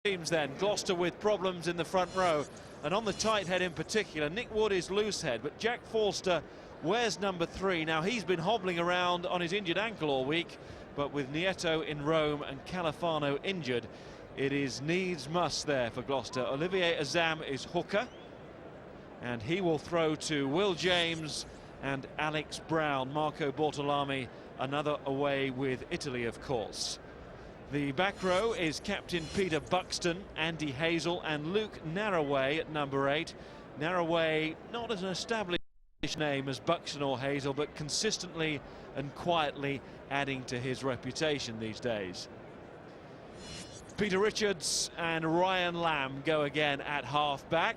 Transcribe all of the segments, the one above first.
teams then. Gloucester with problems in the front row, and on the tight head in particular. Nick Wood is loose head, but Jack Forster wears number 3. Now he's been hobbling around on his injured ankle all week, but with Nieto in Rome and Califano injured, it is needs must there for Gloucester. Olivier Azam is hooker, and he will throw to Will James and Alex Brown. Marco Bortolami another away with Italy, of course. The back row is captain Peter Buxton, Andy Hazel and Luke Narraway at number 8. Narraway not as an established name as Buxton or Hazel, but consistently and quietly adding to his reputation these days. Peter Richards and Ryan Lamb go again at half-back,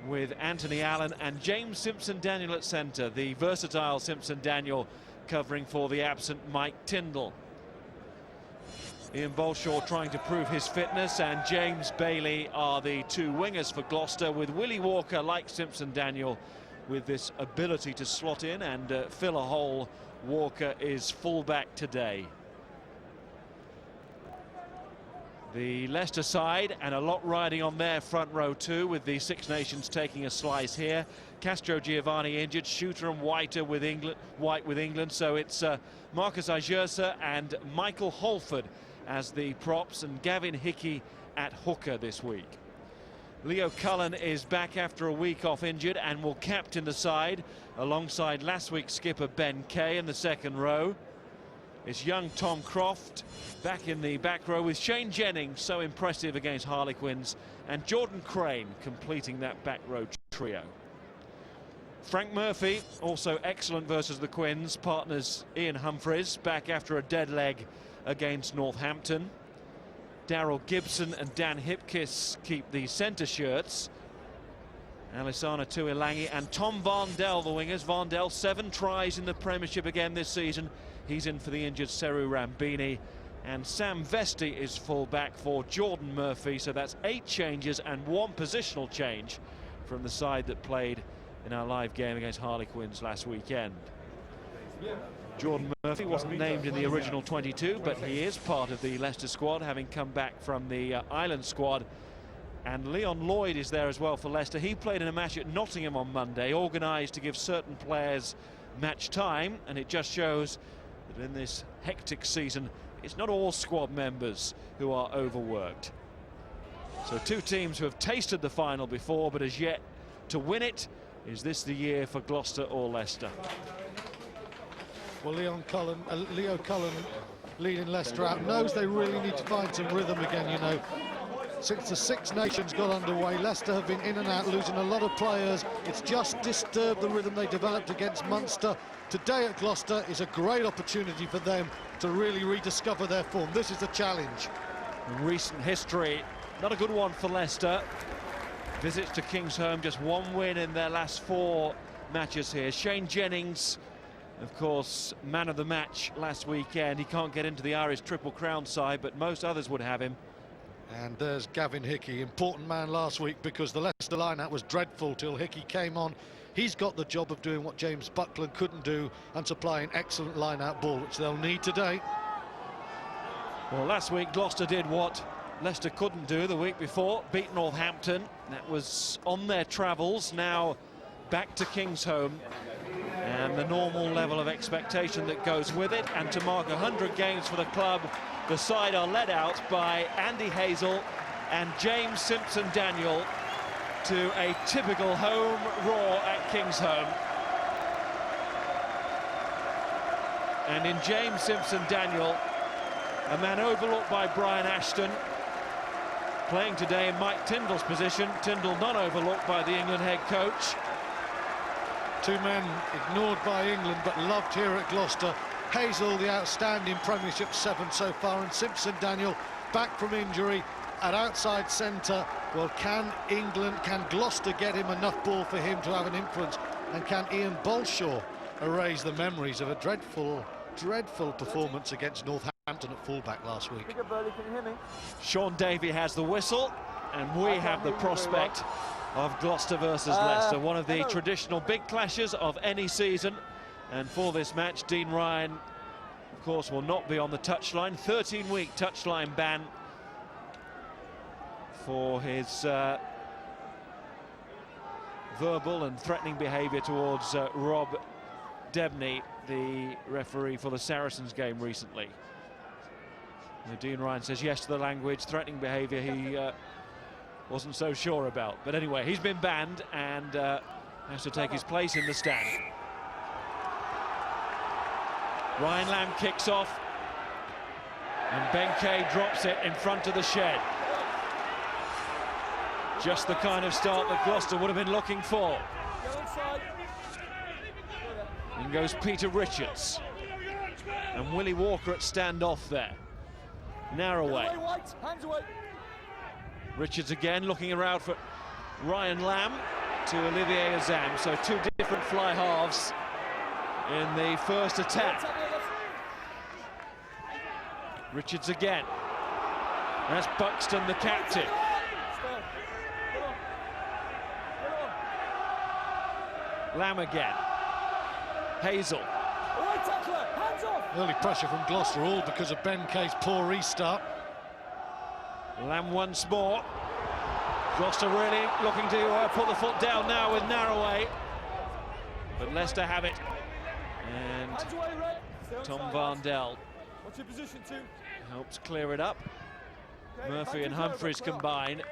with Anthony Allen and James Simpson-Daniel at centre. The versatile Simpson-Daniel covering for the absent Mike Tindall. Ian Bolshaw trying to prove his fitness, and James Bailey are the 2 wingers for Gloucester, with Willie Walker, like Simpson-Daniel, with this ability to slot in and fill a hole. Walker is full-back today. The Leicester side, and a lot riding on their front row too, with the Six Nations taking a slice here. Castro Giovanni injured, Shooter and White with England, so it's Marcus Ajersa and Michael Holford as the props, and Gavin Hickey at hooker this week. Leo Cullen is back after a week off injured and will captain the side alongside last week's skipper Ben Kay in the second row. It's young Tom Croft back in the back row, with Shane Jennings so impressive against Harlequins, and Jordan Crane completing that back row trio. Frank Murphy also excellent versus the Quins. Partners Ian Humphreys back after a dead leg against Northampton. Daryl Gibson and Dan Hipkiss keep the centre shirts. Alisana Tuilangi and Tom Varndell the wingers. Varndell 7 tries in the Premiership again this season. He's in for the injured Seru Rambini, and Sam Vesti is full back for Jordan Murphy. So that's 8 changes and 1 positional change from the side that played in our live game against Harlequins last weekend. Jordan Murphy wasn't named in the original 22, but he is part of the Leicester squad, having come back from the Island squad. And Leon Lloyd is there as well for Leicester. He played in a match at Nottingham on Monday, organised to give certain players match time, and it just shows that in this hectic season, it's not all squad members who are overworked. So 2 teams who have tasted the final before, but as yet to win it. Is this the year for Gloucester or Leicester? Well, Leo Cullen leading Leicester out, knows they really need to find some rhythm again, you know. Since the Six Nations got underway, Leicester have been in and out, losing a lot of players. It's just disturbed the rhythm they developed against Munster. Today at Gloucester is a great opportunity for them to really rediscover their form. This is a challenge. Recent history, not a good one for Leicester. Visits to Kingsholm, just 1 win in their last 4 matches here. Shane Jennings, of course, man of the match last weekend. He can't get into the Irish Triple Crown side, but most others would have him. And there's Gavin Hickey, important man last week, because the Leicester line-out was dreadful till Hickey came on. He's got the job of doing what James Buckland couldn't do and supplying excellent line-out ball, which they'll need today. Well, last week Gloucester did what Leicester couldn't do the week before, beat Northampton. That was on their travels. Now back to Kingsholm, and the normal level of expectation that goes with it. And to mark 100 games for the club, the side are led out by Andy Hazel and James Simpson-Daniel to a typical home roar at Kingsholm. And in James Simpson-Daniel, a man overlooked by Brian Ashton, playing today in Mike Tindall's position. Tindall not overlooked by the England head coach. 2 men ignored by England but loved here at Gloucester. Hazel, the outstanding Premiership 7 so far, and Simpson-Daniel back from injury at outside centre. Well, can Gloucester get him enough ball for him to have an influence? And can Ian Bolshaw erase the memories of a dreadful performance against Northampton at fullback last week? Sean Davey has the whistle, and we have the prospect of Gloucester versus Leicester, one of the traditional big clashes of any season. And for this match, Dean Ryan, of course, will not be on the touchline. 13-week touchline ban for his verbal and threatening behaviour towards Rob Debney, the referee for the Saracens game recently. Dean Ryan says yes to the language. Threatening behaviour he wasn't so sure about. But anyway, he's been banned and has to take his place in the stand. Ryan Lamb kicks off and Benkei drops it in front of the shed. Just the kind of start that Gloucester would have been looking for. In goes Peter Richards. And Willie Walker at standoff there. Narroway. Richards again looking around for Ryan Lamb to Olivier Azam. So two different fly halves in the first attack. Richards again. That's Buxton, the captain. Lamb again. Hazel. Early pressure from Gloucester, all because of Benkei's poor restart. Lamb once more. Gloucester really looking to put the foot down now with Narroway. But Leicester have it. And Tom Varndell helps clear it up. Murphy and Humphreys combine.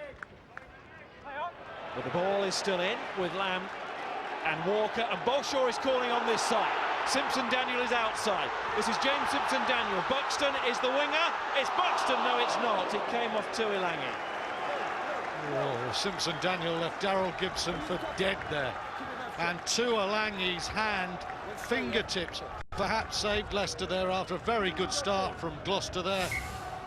But the ball is still in with Lamb and Walker, and Bolshaw is calling on this side. Simpson-Daniel is outside. This is James Simpson-Daniel. Buxton is the winger. It's Buxton. No, it's not. It came off Tuilangi. Oh, Simpson-Daniel left Daryl Gibson for dead there. And Tuilangi's hand, fingertips, perhaps saved Leicester there after a very good start from Gloucester there.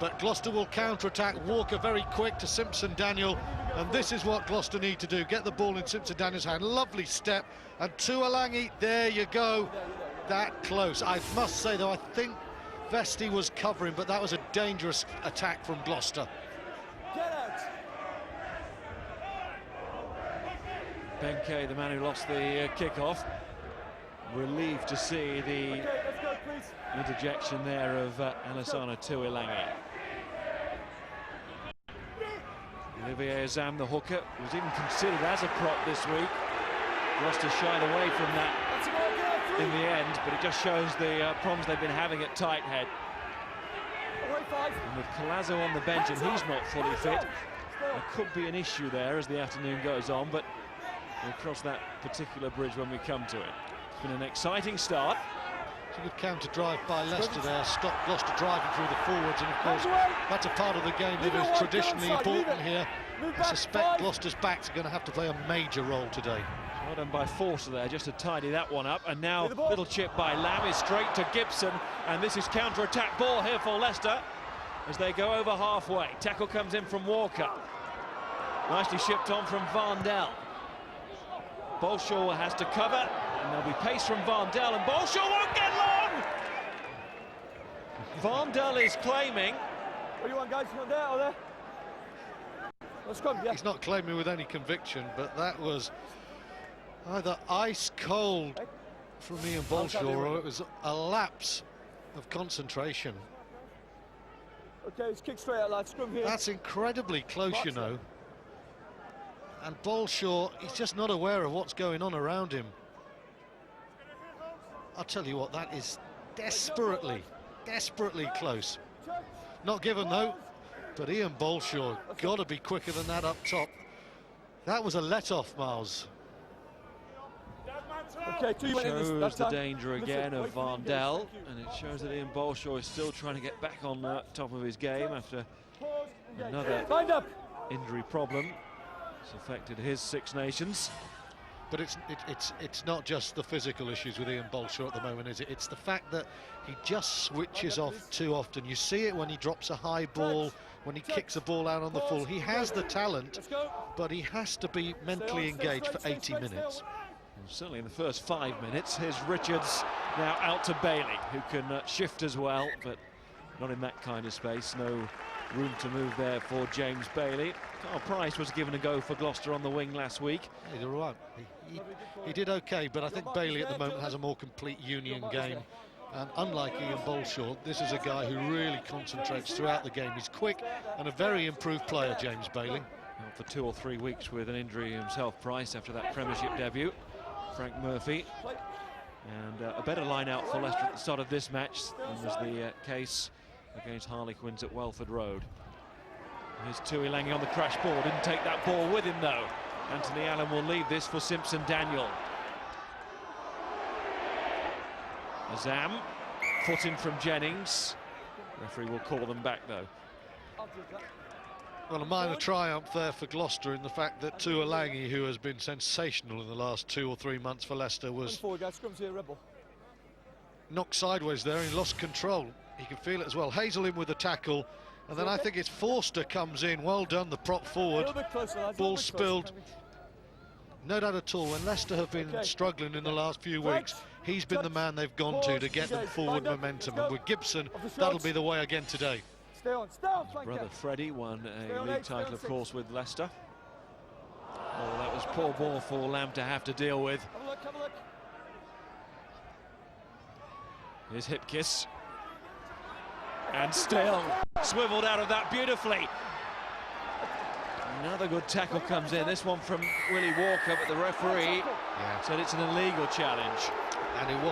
But Gloucester will counter-attack. Walker very quick to Simpson-Daniel. And this is what Gloucester need to do. Get the ball in Simpson-Daniel's hand. Lovely step. And Tuilangi, there you go. That close. I must say, though, I think Vesti was covering, but that was a dangerous attack from Gloucester. Benkei, the man who lost the kick-off, relieved to see the interjection there of Alassana Tuilangi. Olivier Azam, the hooker, was even considered as a prop this week. Gloucester shied away from that in the end, but it just shows the problems they've been having at tight head. And with Collazo on the bench and he's not fully fit, there could be an issue there as the afternoon goes on, but we'll cross that particular bridge when we come to it. It's been an exciting start. It's a good counter drive by Leicester there, stop Gloucester driving through the forwards, and of course that's a part of the game that is traditionally important here. I suspect Gloucester's backs are going to have to play a major role today. Well done by Forster there, just to tidy that one up. And now little chip by Lamb is straight to Gibson, and this is counter-attack ball here for Leicester as they go over halfway. Tackle comes in from Walker. Nicely shipped on from Varndell. Bolshaw has to cover, and there'll be pace from Varndell, and Bolshaw won't get long! Varndell is claiming. What do you want, guys? You want there or there? Let's go, yeah. He's not claiming with any conviction, but that was either ice cold from Ian Bolshaw, or it was a lapse of concentration. Okay, let's kick straight out, lads. Scrum here. That's incredibly close, you know. And Bolshaw, he's just not aware of what's going on around him. I'll tell you what, that is desperately close. Not given, though, but Ian Bolshaw got to be quicker than that up top. That was a let-off, Miles. Okay, shows the danger again of Varndell, and it shows that Ian Bolshaw is still trying to get back on top of his game after another injury problem. It's affected his Six Nations. But it's not just the physical issues with Ian Bolshaw at the moment, is it? It's the fact that he just switches off too often. You see it when he drops a high ball, when he kicks a ball out on the full. He has the talent, but he has to be mentally engaged for 80 minutes. And certainly in the first 5 minutes. Here's Richards now out to Bailey, who can shift as well, but not in that kind of space. No room to move there for James Bailey. Carl Price was given a go for Gloucester on the wing last week. He did all right. He did okay, but I think Bailey at the moment has a more complete union game. And unlike Ian Bolshaw, this is a guy who really concentrates throughout the game. He's quick and a very improved player, James Bailey. Out for 2 or 3 weeks with an injury himself, Price, after that Premiership debut. Frank Murphy. And a better line out for Leicester at the start of this match than was the case against Harlequins at Welford Road. Here's Tuilagi on the crash ball, didn't take that ball with him though. Anthony Allen will leave this for Simpson Daniel. Azam, foot in from Jennings. Referee will call them back though. Well, a minor triumph there for Gloucester in the fact that Tuilagi, who has been sensational in the last 2 or 3 months for Leicester, was knocked sideways there and lost control. He can feel it as well. Hazel in with the tackle, and then I think it's Forster comes in. Well done, the prop forward. Ball spilled. No doubt at all, when Leicester have been struggling in the last few weeks, he's been the man they've gone to get them forward momentum. And with Gibson, that'll be the way again today. His brother Freddie won a league title, of course, with Leicester. Oh, that was poor ball for Lamb to have to deal with. Here's Hipkiss. And still swiveled out of that beautifully. Another good tackle comes in. This one from Willie Walker, but the referee said it's an illegal challenge. And it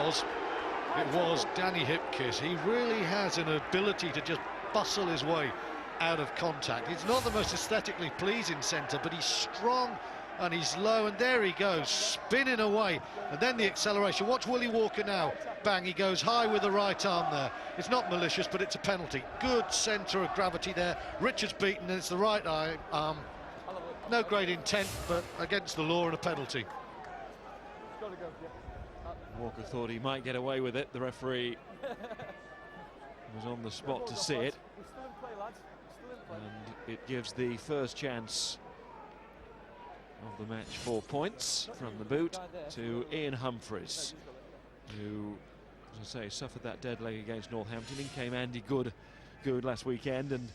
was Danny Hipkiss. He really has an ability to just bustle his way out of contact. He's not the most aesthetically pleasing centre, but he's strong and he's low, and there he goes, spinning away, and then the acceleration. Watch Willie Walker now. Bang, he goes high with the right arm there. It's not malicious, but it's a penalty. Good centre of gravity there. Richards beaten, and it's the right arm. No great intent, but against the law and a penalty. Walker thought he might get away with it. The referee was on the spot to see it. And it gives the first chance of the match 4 points from the boot to Ian Humphreys, who, as I say, suffered that dead leg against Northampton. In came Andy Good last weekend, and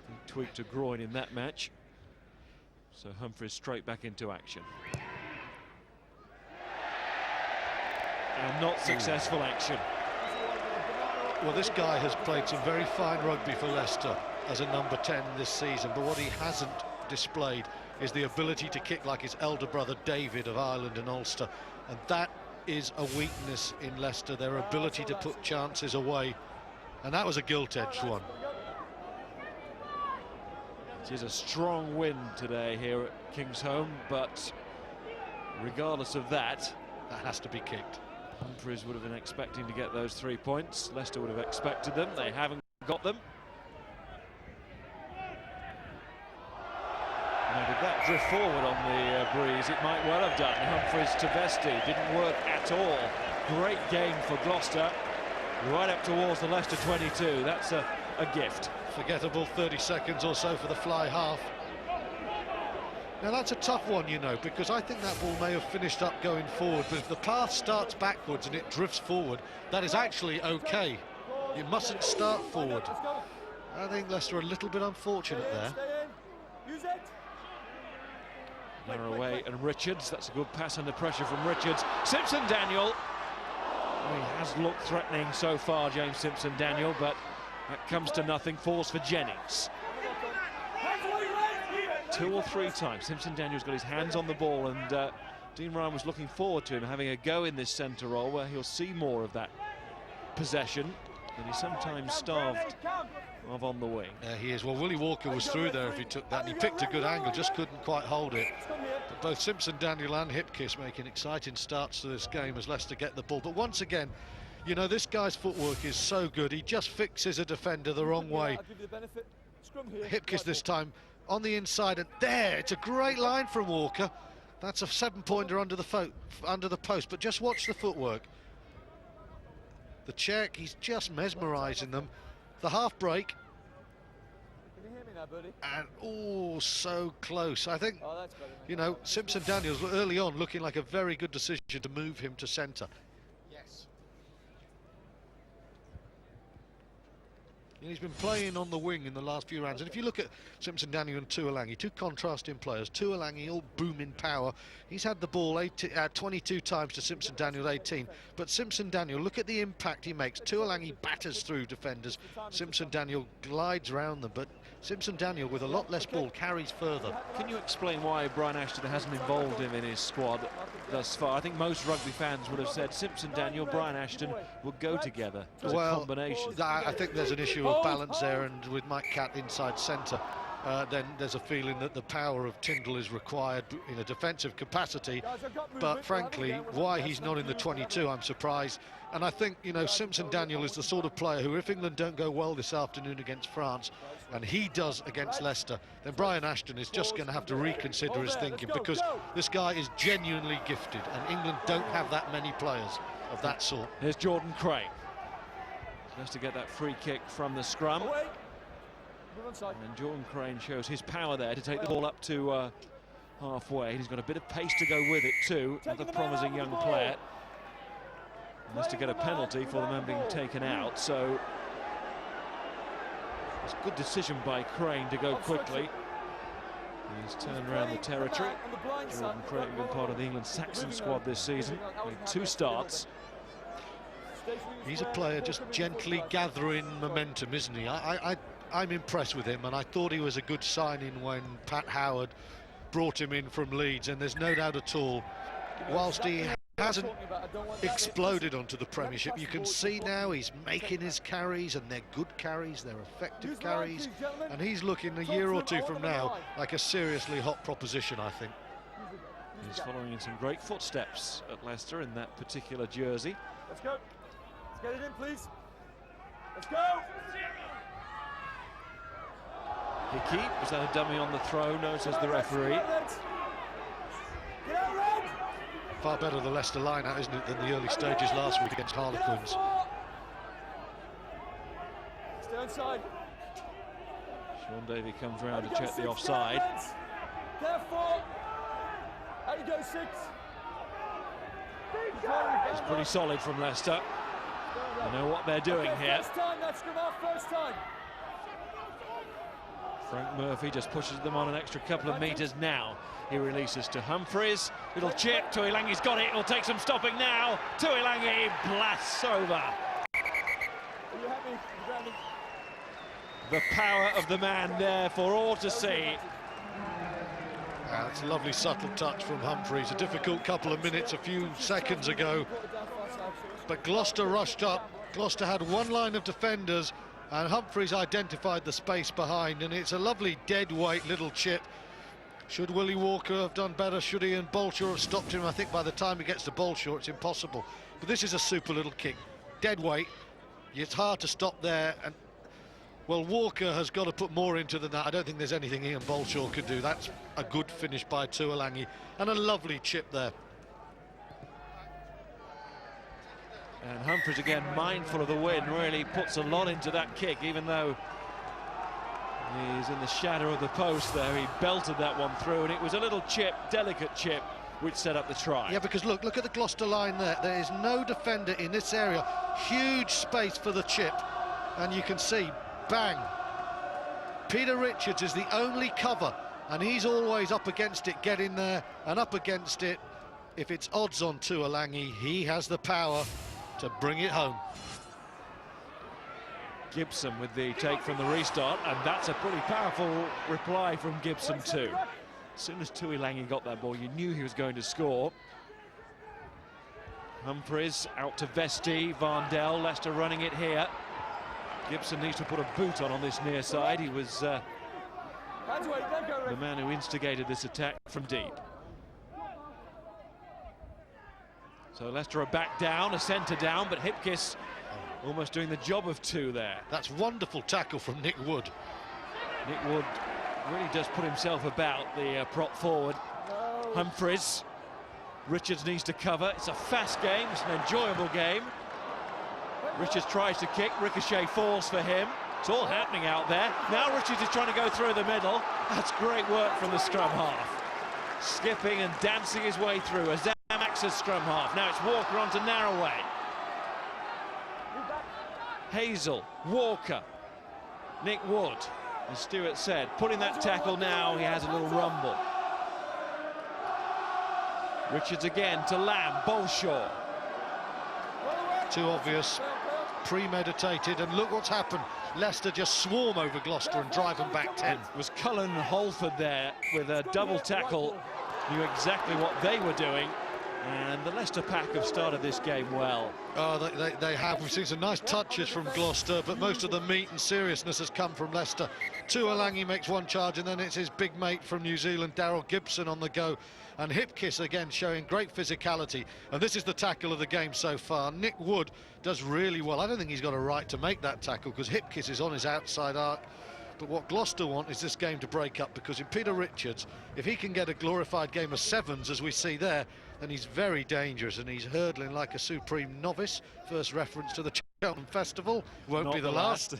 he tweaked a groin in that match. So Humphreys straight back into action. And not successful action. Well, this guy has played some very fine rugby for Leicester as a number 10 this season, but what he hasn't displayed is the ability to kick like his elder brother David of Ireland and Ulster, and that is a weakness in Leicester, their ability to put chances away, and that was a gilt-edged one. It is a strong wind today here at Kingsholm, but regardless of that, that has to be kicked. Humphreys would have been expecting to get those 3 points. Leicester would have expected them. They haven't got them. Now, did that drift forward on the breeze? It might well have done. Humphreys to Vesti didn't work at all. Great game for Gloucester, right up towards the Leicester 22. That's a gift. Forgettable 30 seconds or so for the fly half. Now that's a tough one, you know, because I think that ball may have finished up going forward, but if the path starts backwards and it drifts forward, that is actually okay. You mustn't start forward. I think Leicester are a little bit unfortunate there. They're away, and Richards, that's a good pass under pressure from Richards. Simpson Daniel, oh, he has looked threatening so far, James Simpson Daniel, but that comes to nothing. Falls for Jennings. 2 or 3 times Simpson Daniel's got his hands on the ball, and Dean Ryan was looking forward to him having a go in this centre role where he'll see more of that possession that he's sometimes starved of on the wing. Yeah, he is. Well, Willie Walker was through there if he took that, and he picked a good angle, just couldn't quite hold it. But both Simpson Daniel and Hipkiss making exciting starts to this game as Leicester get the ball. But once again, you know, this guy's footwork is so good, he just fixes a defender the wrong way. Hipkiss this time on the inside, and there, it's a great line from Walker. That's a 7-pointer under the post, but just watch the footwork. The check, he's just mesmerising them. The half break. Can you hear me now, buddy? And oh, so close. I think, you know, Simpson Daniels early on looking like a very good decision to move him to centre. Yes. He's been playing on the wing in the last few rounds, and if you look at Simpson Daniel and Tuilagi, 2 contrasting players. Tuilagi all booming power. He's had the ball 22 times to Simpson Daniel 18, but Simpson Daniel, look at the impact he makes. Tuilagi batters through defenders. Simpson Daniel glides around them, but Simpson-Daniel, with a lot less ball, carries further. Can you explain why Brian Ashton hasn't involved him in his squad thus far? I think most rugby fans would have said Simpson-Daniel, Brian Ashton would go together as a combination. I think there's an issue of balance there, and with Mike Catt inside centre, then there's a feeling that the power of Tyndall is required in a defensive capacity. But frankly, why he's not in the 22, I'm surprised. And I think, you know, Simpson-Daniel is the sort of player who, if England don't go well this afternoon against France, and he does against Leicester, then Brian Ashton is just going to have to reconsider his thinking, because this guy is genuinely gifted, and England don't have that many players of that sort. Here's Jordan Crane. He has to get that free kick from the scrum. And Jordan Crane shows his power there to take the ball up to halfway. He's got a bit of pace to go with it too. Another promising young player. He has to get a penalty for the man being taken out. So it's a good decision by Crane to go quickly. He's turned around the territory. Jordan Crane has been part of the England Saxon squad this season. Made 2 starts. He's a player just gently gathering momentum, isn't he? I'm impressed with him, and I thought he was a good signing when Pat Howard brought him in from Leeds, and there's no doubt at all, whilst he hasn't exploded onto the Premiership, you can see now he's making his carries, and they're good carries, they're effective carries, and he's looking a year or two from now like a seriously hot proposition, I think. He's following in some great footsteps at Leicester in that particular jersey. Let's go. Let's get it in, please. Let's go. Hickey, was that a dummy on the throw? No, says the referee. Far better the Leicester line-out, isn't it, than the early stages last week against Harlequins. Stay inside. Sean Davey comes round to check the offside. Careful. How you go, 6? It's pretty solid from Leicester. They know what they're doing here. First time, that's come off first time. Frank Murphy just pushes them on an extra couple of metres now. He releases to Humphreys. Little chip. Tuilangi's got it. It'll take some stopping now. Tuilangi blasts over. Are you happy? The power of the man there for all to see. It's a lovely subtle touch from Humphreys. A difficult couple of minutes a few seconds ago. But Gloucester rushed up. Gloucester had one line of defenders, and Humphreys identified the space behind, and it's a lovely dead weight little chip. Should Willie Walker have done better? Should Ian Bolshaw have stopped him? I think by the time he gets to Bolshaw, it's impossible. But this is a super little kick. Dead weight. It's hard to stop there. And well, Walker has got to put more into than that. I don't think there's anything Ian Bolshaw could do. That's a good finish by Tuilangi. And a lovely chip there. And Humphreys again, mindful of the wind, really puts a lot into that kick, even though he's in the shadow of the post there. He belted that one through, and it was a little chip, delicate chip, which set up the try. Yeah, because look at the Gloucester line there. There is no defender in this area. Huge space for the chip, and you can see, bang. Peter Richards is the only cover, and he's always up against it, getting there and up against it. If it's odds on Tuilangi, he has the power to bring it home. Gibson with the take from the restart, and that's a pretty powerful reply from Gibson too. As soon as Tuilangi got that ball, you knew he was going to score. Humphreys out to Vesti, Varndell, Leicester running it here. Gibson needs to put a boot on this near side. He was the man who instigated this attack from deep. So Leicester are back down, a centre down, but Hipkiss almost doing the job of 2 there. That's wonderful tackle from Nick Wood. Nick Wood really does put himself about the prop forward. Humphreys. Richards needs to cover. It's a fast game, it's an enjoyable game. Richards tries to kick, ricochet falls for him. It's all happening out there. Now Richards is trying to go through the middle. That's great work from the scrum half. Skipping and dancing his way through. Max's scrum half. Now it's Walker onto Narroway. Hazel, Walker, Nick Wood, as Stuart said, putting that tackle now, he has a little rumble. Richards again to Lamb, Bolshaw. Too obvious, premeditated, and look what's happened. Leicester just swarm over Gloucester and drive them back 10. It was Cullen Holford there with a double tackle, knew exactly what they were doing, and the Leicester pack have started this game well. Oh, they have. We've seen some nice touches from Gloucester, but most of the meat and seriousness has come from Leicester. Tuolangi makes one charge, and then it's his big mate from New Zealand, Daryl Gibson, on the go. And Hipkiss again showing great physicality. And this is the tackle of the game so far. Nick Wood does really well. I don't think he's got a right to make that tackle because Hipkiss is on his outside arc. But what Gloucester want is this game to break up, because in Peter Richards, if he can get a glorified game of sevens as we see there, then he's very dangerous, and he's hurtling like a supreme novice. First reference to the Cheltenham Festival, won't be the last.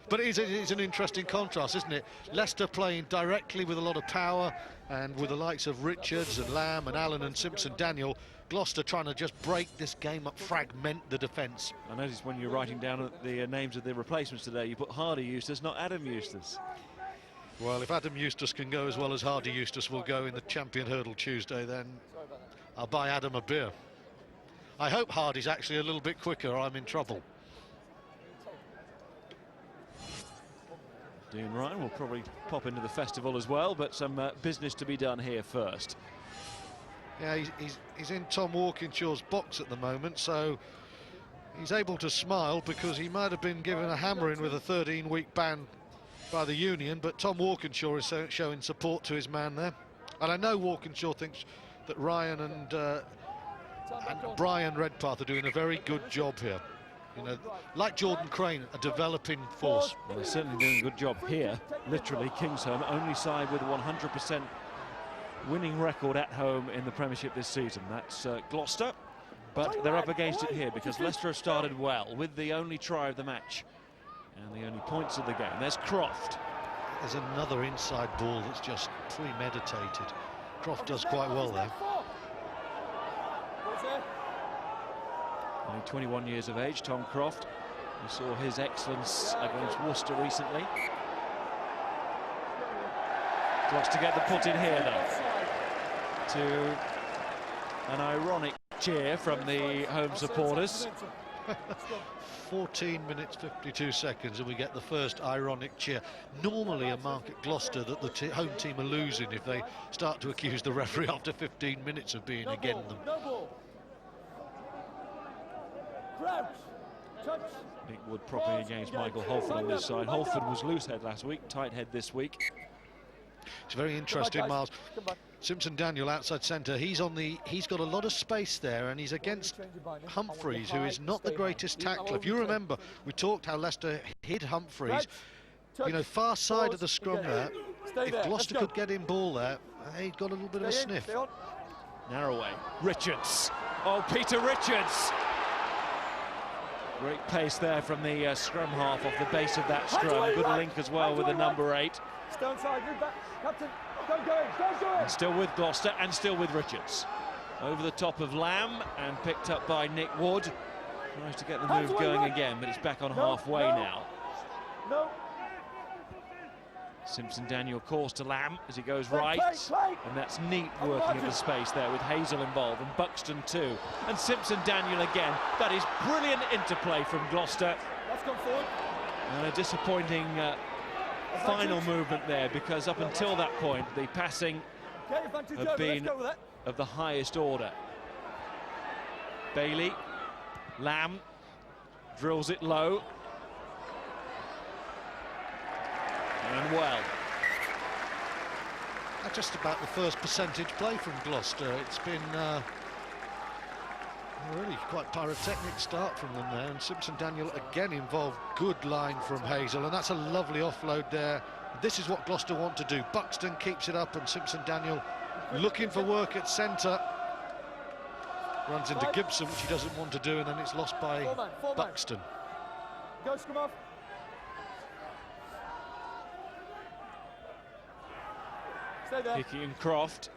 But it is an interesting contrast, isn't it? Leicester playing directly with a lot of power and with the likes of Richards and Lamb and Allen and Simpson-Daniel. Gloucester trying to just break this game up, fragment the defence. I noticed when you're writing down the names of the replacements today, you put Hardy Eustace, not Adam Eustace. Well, if Adam Eustace can go as well as Hardy Eustace will go in the Champion Hurdle Tuesday, then I'll buy Adam a beer. I hope Hardy's actually a little bit quicker, or I'm in trouble. Dean Ryan will probably pop into the festival as well, but some business to be done here first. Yeah, he's in Tom Walkinshaw's box at the moment, so he's able to smile because he might have been given a hammering with a 13-week ban by the union, but Tom Walkinshaw is showing support to his man there. And I know Walkinshaw thinks that Ryan and Brian Redpath are doing a very good job here. You know, like Jordan Crane, a developing force. Well, they're certainly doing a good job here. Literally, Kingsholm, only side with a 100% winning record at home in the Premiership this season. That's Gloucester, but they're up against it here because Leicester have started well with the only try of the match and the only points of the game. There's Croft. There's another inside ball that's just premeditated. Croft does quite well there. Only 21 years of age, Tom Croft. We saw his excellence against Worcester recently. Gloucester get the put in here though, to an ironic cheer from the home supporters. 14 minutes 52 seconds and we get the first ironic cheer. Normally a mark at Gloucester that the home team are losing if they start to accuse the referee after 15 minutes of being against them. Nick Wood propping against Michael Holford on this side. Holford was loose head last week, tight head this week. It's very interesting, Miles. Simpson-Daniel outside centre, he's got a lot of space there, and he's against Humphreys, who is not the greatest tackler. If you remember, we talked how Leicester hid Humphreys, you know, far side of the scrum there. If Gloucester could get in ball there, he'd got a little bit of a sniff. Narroway, Richards. Oh, Peter Richards. Great pace there from the scrum half off the base of that scrum. Good link as well with the number 8. Stay on side, move back, captain. And still with Gloucester and still with Richards. Over the top of Lamb and picked up by Nick Wood. Tries to get the move going again, but it's back on halfway now. No. Simpson-Daniel calls to Lamb as he goes right, and that's neat working in the space there with Hazel involved and Buxton too. And Simpson-Daniel again. That is brilliant interplay from Gloucester. Let's go forward. And a disappointing final movement there, because up until that point the passing had been of the highest order. Bailey, Lamb drills it low. And well. That's just about the first percentage play from Gloucester. It's been a really quite pyrotechnic start from them there, and Simpson-Daniel again involved. Good line from Hazel, and that's a lovely offload there. This is what Gloucester want to do. Buxton keeps it up, and Simpson-Daniel looking for work at centre. Runs into Gibson, which he doesn't want to do, and then it's lost by Buxton. Go, scrum off. Hickey and Croft.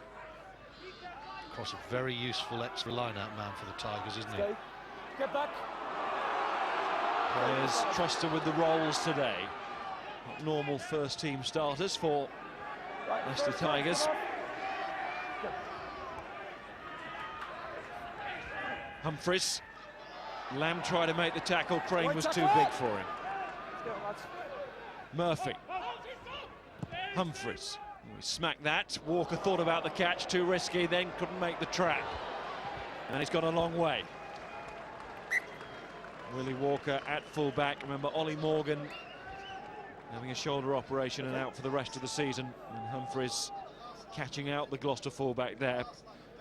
Cross a very useful extra line-out man for the Tigers, isn't he? Get back. Players trusted with the roles today. Not normal first-team starters for Leicester Tigers. Humphreys. Lamb tried to make the tackle. Crane was too big for him. Murphy. Humphries. We smacked that. Walker thought about the catch, too risky, then couldn't make the trap. And he's gone a long way. Willie Walker at full-back. Remember, Ollie Morgan having a shoulder operation and out for the rest of the season. And Humphries catching out the Gloucester full-back there.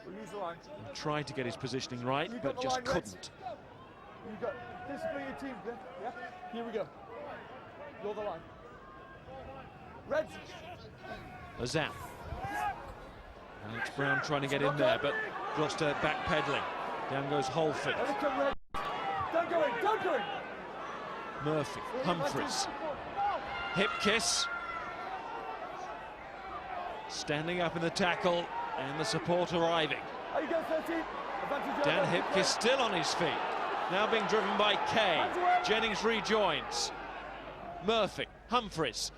We'll use the line. And tried to get his positioning right, but just couldn't. You got discipline your team, yeah? Here we go. You're the line. Reds. Azam. Alex Brown trying to get in there, but Gloucester backpedaling. Down goes Holford. Let it come, Red. Don't go in, don't go in. Murphy, Humphries. Hip kiss. Standing up in the tackle, and the support arriving. How you go, 13? Dan Hipkiss still on his feet. Now being driven by Kay. Jennings rejoins. Murphy, Humphries.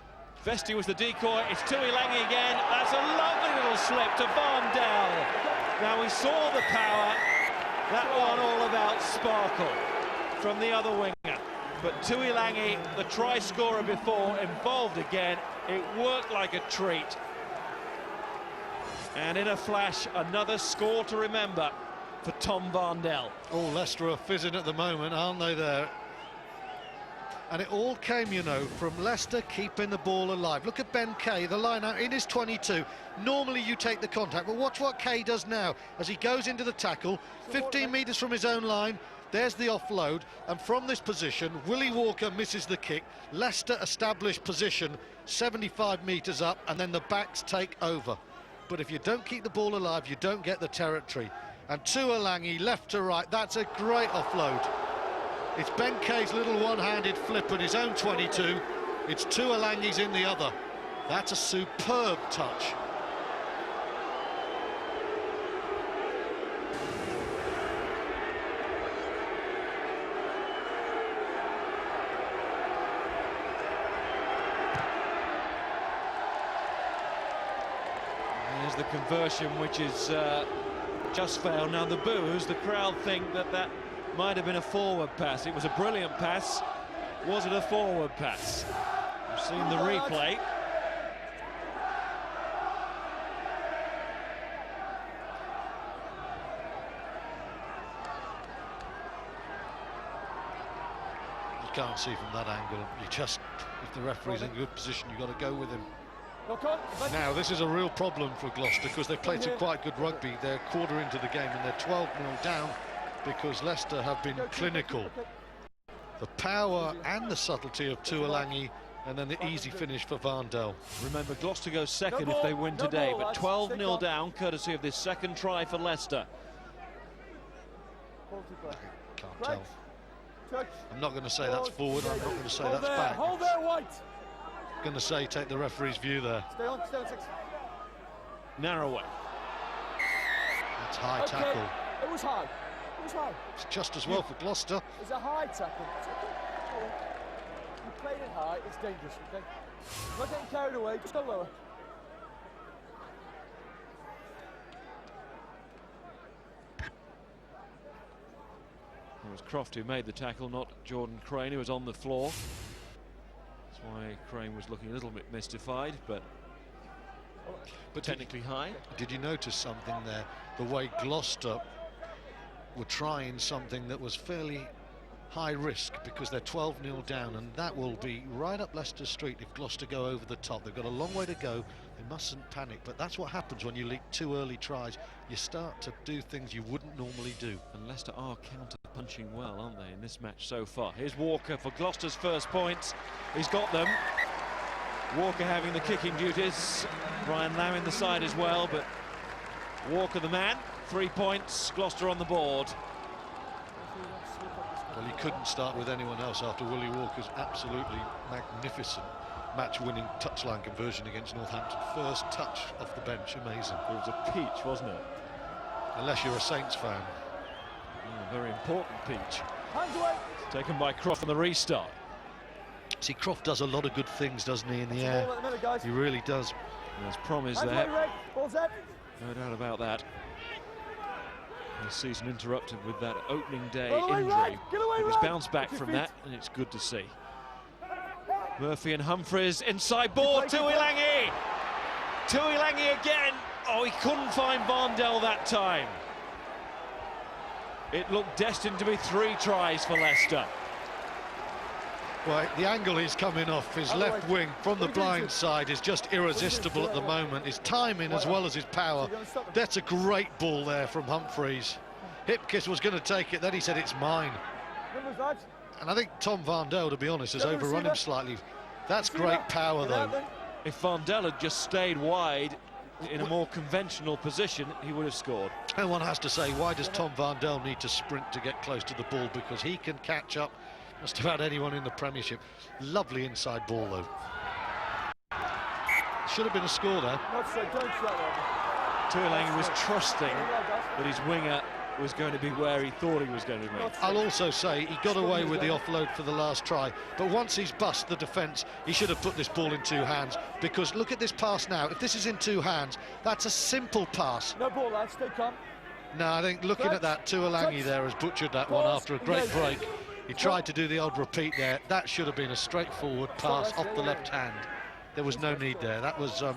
Vesti was the decoy. It's Tuilangi again. That's a lovely little slip to Varndell. Now we saw the power. That one all about sparkle from the other winger. But Tuilangi, the try scorer before, involved again. It worked like a treat. And in a flash, another score to remember for Tom Varndell. Oh, Leicester are fizzing at the moment, aren't they there? And it all came, you know, from Leicester keeping the ball alive. Look at Ben Kay, the line out in his 22. Normally you take the contact, but watch what Kay does now as he goes into the tackle, 15 metres from his own line. There's the offload, and from this position, Willie Walker misses the kick. Leicester established position 75 metres up, and then the backs take over. But if you don't keep the ball alive, you don't get the territory. And Tuilangi, left to right, that's a great offload. It's Ben Kay's little one-handed flip at his own 22. It's Tuilangi's in the other. That's a superb touch. There's the conversion, which is just failed. Now the boos, the crowd think that that might have been a forward pass. It was a brilliant pass. Was it a forward pass? We've seen the replay. You can't see from that angle. You just, if the referee's in good position, you've got to go with him. Now, this is a real problem for Gloucester because they've played some quite good rugby. They're a quarter into the game and they're 12-0 down because Leicester have been clinical. The power and the subtlety of Tuilangi, and then the easy finish for Varndell. Remember, Gloucester goes second if they win today, but 12-0 down, courtesy of this second try for Leicester. Can't tell. I'm not going to say that's forward, I'm not going to say that's back. Hold there, White. I'm going to say take the referee's view there. Stay on 6. Narrowway. That's high tackle. It was high. It was high. It's just as well for Gloucester. It's a high tackle. You play it high, it's dangerous, okay? Not getting carried away, just go lower. It was Croft who made the tackle, not Jordan Crane, who was on the floor. That's why Crane was looking a little bit mystified, but technically high. Did you notice something there? The way Gloucester were trying something that was fairly high risk because they're 12-0 down, and that will be right up Leicester Street if Gloucester go over the top. They've got a long way to go. They mustn't panic, but that's what happens when you leak 2 early tries. You start to do things you wouldn't normally do. And Leicester are counter-punching well, aren't they, in this match so far? Here's Walker for Gloucester's first points. He's got them. Walker having the kicking duties. Brian Lamb in the side as well, but Walker the man. 3 points, Gloucester on the board. Well, he couldn't start with anyone else after Willie Walker's absolutely magnificent match-winning touchline conversion against Northampton. First touch off the bench, amazing. It was a peach, wasn't it? Unless you're a Saints fan. Very important peach. Hands away. Taken by Croft on the restart. See, Croft does a lot of good things, doesn't he, in the air? He really does. There's promise Hands there. away, Red. Ball's up. No doubt about that. The season interrupted with that opening day Get away, injury. Red. Get away, But he's Red. bounced back With your from feet. that, and it's good to see. Murphy and Humphries, inside ball to Ilangi. To Ilangi again. Oh, he couldn't find Vondel that time. It looked destined to be 3 tries for Leicester. Well, the angle he's coming off his left wing from the blind side is just irresistible at the moment. His timing as well as his power. That's a great ball there from Humphries. Hipkiss was going to take it, then he said it's mine. And I think Tom Vondel, to be honest, has overrun him slightly. That's great power though. If Vondel had just stayed wide in a more conventional position, he would have scored. And one has to say, why does Tom Vondel need to sprint to get close to the ball? Because he can catch up just about anyone in the Premiership. Lovely inside ball though. Should have been a score there. Tuilangi was trusting that his winger was going to be where he thought he was going to be. I'll also say he got away with the offload for the last try, but once he's bust the defence, he should have put this ball in 2 hands, because look at this pass now. If this is in 2 hands, that's a simple pass. No ball, lads, stay calm. No, I think looking at that, Tuilangi there has butchered that one after a great break. He tried to do the odd repeat there. That should have been a straightforward pass off the left hand. There was no need there. That was, I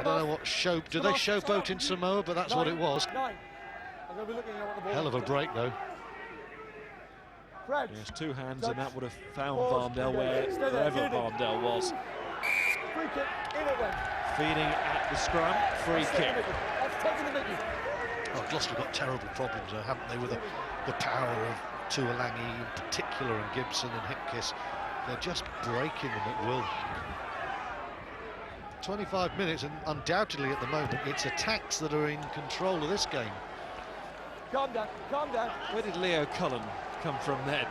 don't know what show, do they showboat in Samoa, but that's what it was. Hell of a break though. Yes, 2 hands, and that would have found Vondel wherever Vondel was. Feeding at the scrum, free kick. Oh, Gloucester got terrible problems though, haven't they, with the power of Tuilangi in particular, and Gibson and Hipkiss. They're just breaking them at will. 25 minutes, and undoubtedly at the moment it's attacks that are in control of this game. Calm down, calm down. Where did Leo Cullen come from then?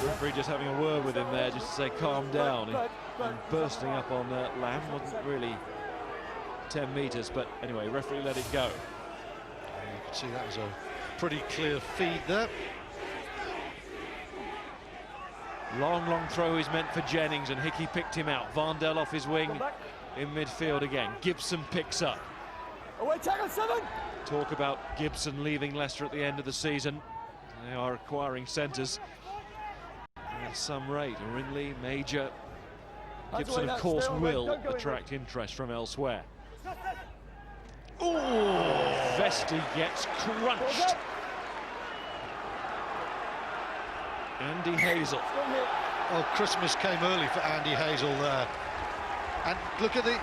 Referee just having a word with him there, just to say calm down. And bursting up on Lamb wasn't really 10 metres, but anyway, referee let it go. You can see that was a pretty clear feed there. Long throw is meant for Jennings, and Hickey picked him out. Vondel off his wing in midfield again. Gibson picks up. Away tackle 7. Talk about Gibson leaving Leicester at the end of the season. They are acquiring centres at some rate. Rinley, Major. Gibson, of course, will attract interest from elsewhere. Oh, Vesti gets crunched. Andy Hazel. Oh, Christmas came early for Andy Hazel there. And look at the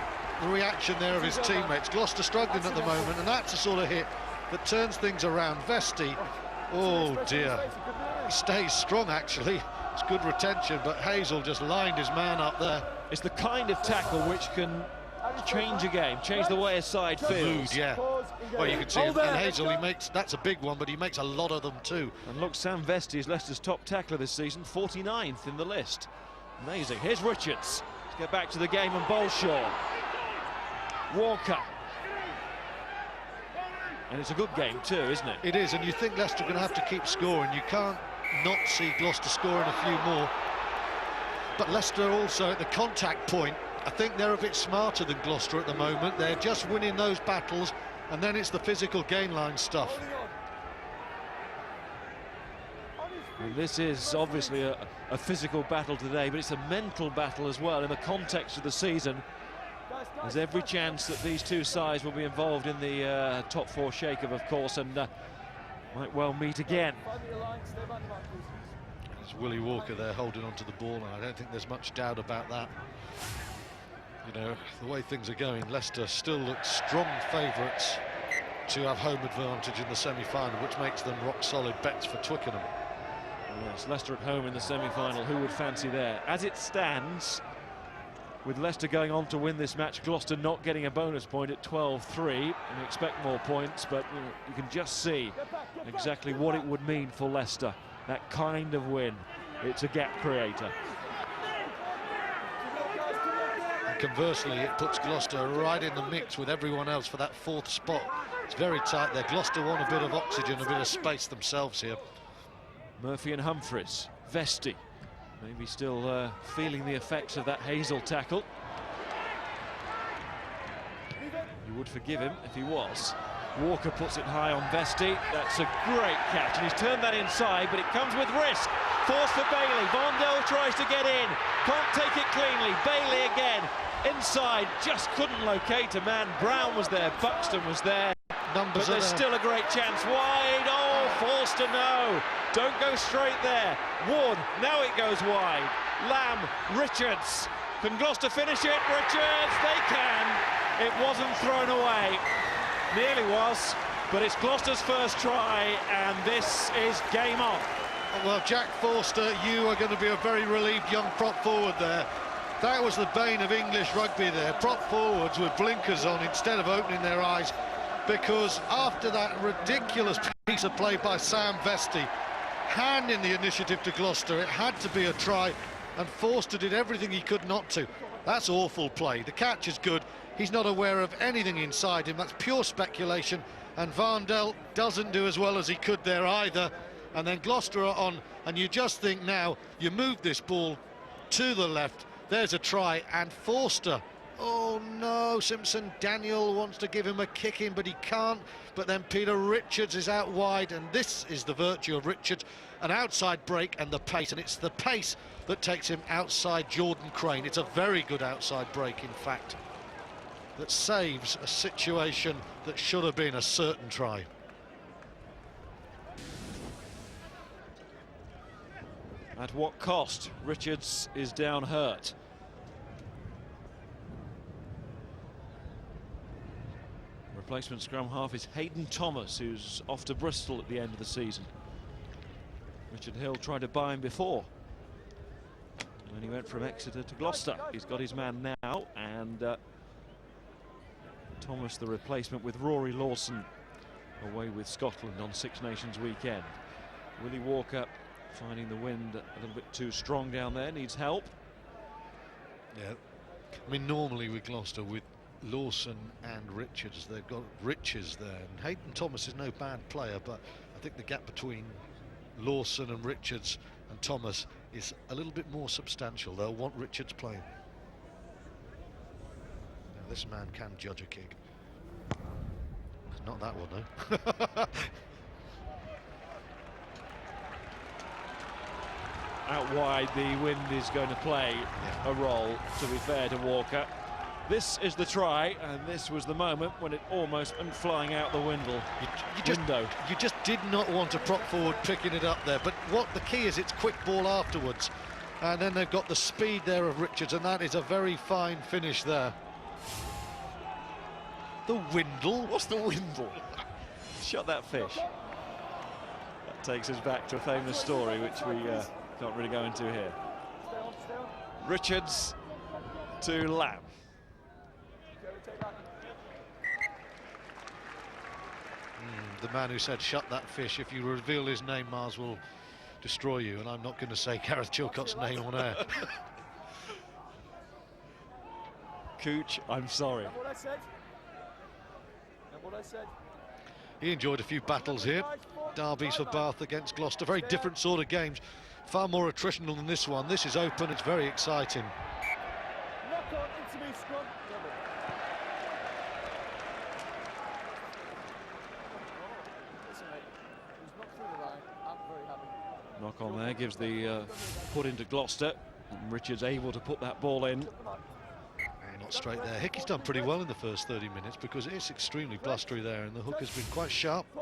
reaction there of his teammates. Gloucester struggling at the moment, and that's the sort of hit that turns things around. Vesti, oh dear, he stays strong actually. It's good retention, but Hazel just lined his man up there. It's the kind of tackle which can change a game, change the way a side feels. Yeah. Well, you can see in Hazel, he makes, that's a big one, but he makes a lot of them too. And look, Sam Vesti is Leicester's top tackler this season, 49th in the list. Amazing. Here's Richards. Let's get back to the game, and Bolshaw. Walker. And it's a good game too, isn't it? It is, and you think Leicester are going to have to keep scoring. You can't not see Gloucester scoring a few more. But Leicester also at the contact point, I think they're a bit smarter than Gloucester at the moment. They're just winning those battles, and then it's the physical gain line stuff. And this is obviously a physical battle today, but it's a mental battle as well in the context of the season. There's every chance that these two sides will be involved in the top 4 shake-up, of course, and might well meet again. There's Willie Walker there holding onto the ball, and I don't think there's much doubt about that. You know, the way things are going, Leicester still look strong favourites to have home advantage in the semi-final, which makes them rock-solid bets for Twickenham. Yes, Leicester at home in the semi-final. Who would fancy there? As it stands, with Leicester going on to win this match, Gloucester not getting a bonus point at 12-3, and we expect more points, but you can just see exactly what it would mean for Leicester, that kind of win. It's a gap creator. And conversely, it puts Gloucester right in the mix with everyone else for that 4th spot. It's very tight there. Gloucester want a bit of oxygen, a bit of space themselves here. Murphy and Humphries. Vesti maybe still feeling the effects of that Hazel tackle. You would forgive him if he was. Walker puts it high on Vesti. That's a great catch, and he's turned that inside, but it comes with risk. Force for Bailey. Vondel tries to get in. Can't take it cleanly. Bailey again. Inside. Just couldn't locate a man. Brown was there. Buxton was there. Numbers but there's still a great chance. Wide. Oh, Forster, no. Don't go straight there. Wood. Now it goes wide. Lamb. Richards. Can Gloucester finish it? Richards. They can. It wasn't thrown away. Nearly was. But it's Gloucester's first try, and this is game on. Well, Jack Forster, you are going to be a very relieved young prop forward there. That was the bane of English rugby there. Prop forwards with blinkers on instead of opening their eyes, because after that ridiculous piece of play by Sam Vesti, handing the initiative to Gloucester, it had to be a try, and Forster did everything he could not to. That's awful play. The catch is good. He's not aware of anything inside him. That's pure speculation. And Vondel doesn't do as well as he could there either. And then Gloucester are on, and you just think now, you move this ball to the left, there's a try, and Forster, oh no, Simpson Daniel wants to give him a kick in, but he can't. But then Peter Richards is out wide, and this is the virtue of Richards, an outside break and the pace, and it's the pace that takes him outside Jordan Crane. It's a very good outside break, in fact, that saves a situation that should have been a certain try. At what cost? Richards is down hurt. Replacement scrum half is Hayden Thomas, who's off to Bristol at the end of the season. Richard Hill tried to buy him before, when he went from Exeter to Gloucester. He's got his man now, and Thomas the replacement with Rory Lawson away with Scotland on Six Nations weekend. Willie Walker finding the wind a little bit too strong down there, needs help. Yeah, I mean, normally with Gloucester, with Lawson and Richards, they've got Richards there, and Hayden Thomas is no bad player, but I think the gap between Lawson and Richards and Thomas is a little bit more substantial. They'll want Richards playing. Now, this man can judge a kick. Not that one, though. Out wide, the wind is going to play a role, to be fair to Walker. This is the try, and this was the moment when it almost went flying out the window. You just did not want a prop forward picking it up there, but what the key is, it's quick ball afterwards, and then they've got the speed there of Richards, and that is a very fine finish there. The Windle? What's the Windle? Shot that fish. That takes us back to a famous story, which we can't really go into here. Richards to Lamb. The man who said, shut that fish, if you reveal his name, Mars will destroy you, and I'm not going to say Gareth Chilcott's name on air. Cooch, I'm sorry. What I said. What I said. He enjoyed a few battles here. Derbies for Bath against Gloucester, very different sort of games, far more attritional than this one. This is open, it's very exciting. Knock on into me, scrum. Listen, mate, he's not through the line. I'm very happy. Knock on there gives the put into Gloucester. And Richards able to put that ball in. Not straight there. Hickey's done pretty well in the first 30 minutes because it is extremely blustery there, and the hook has been quite sharp. The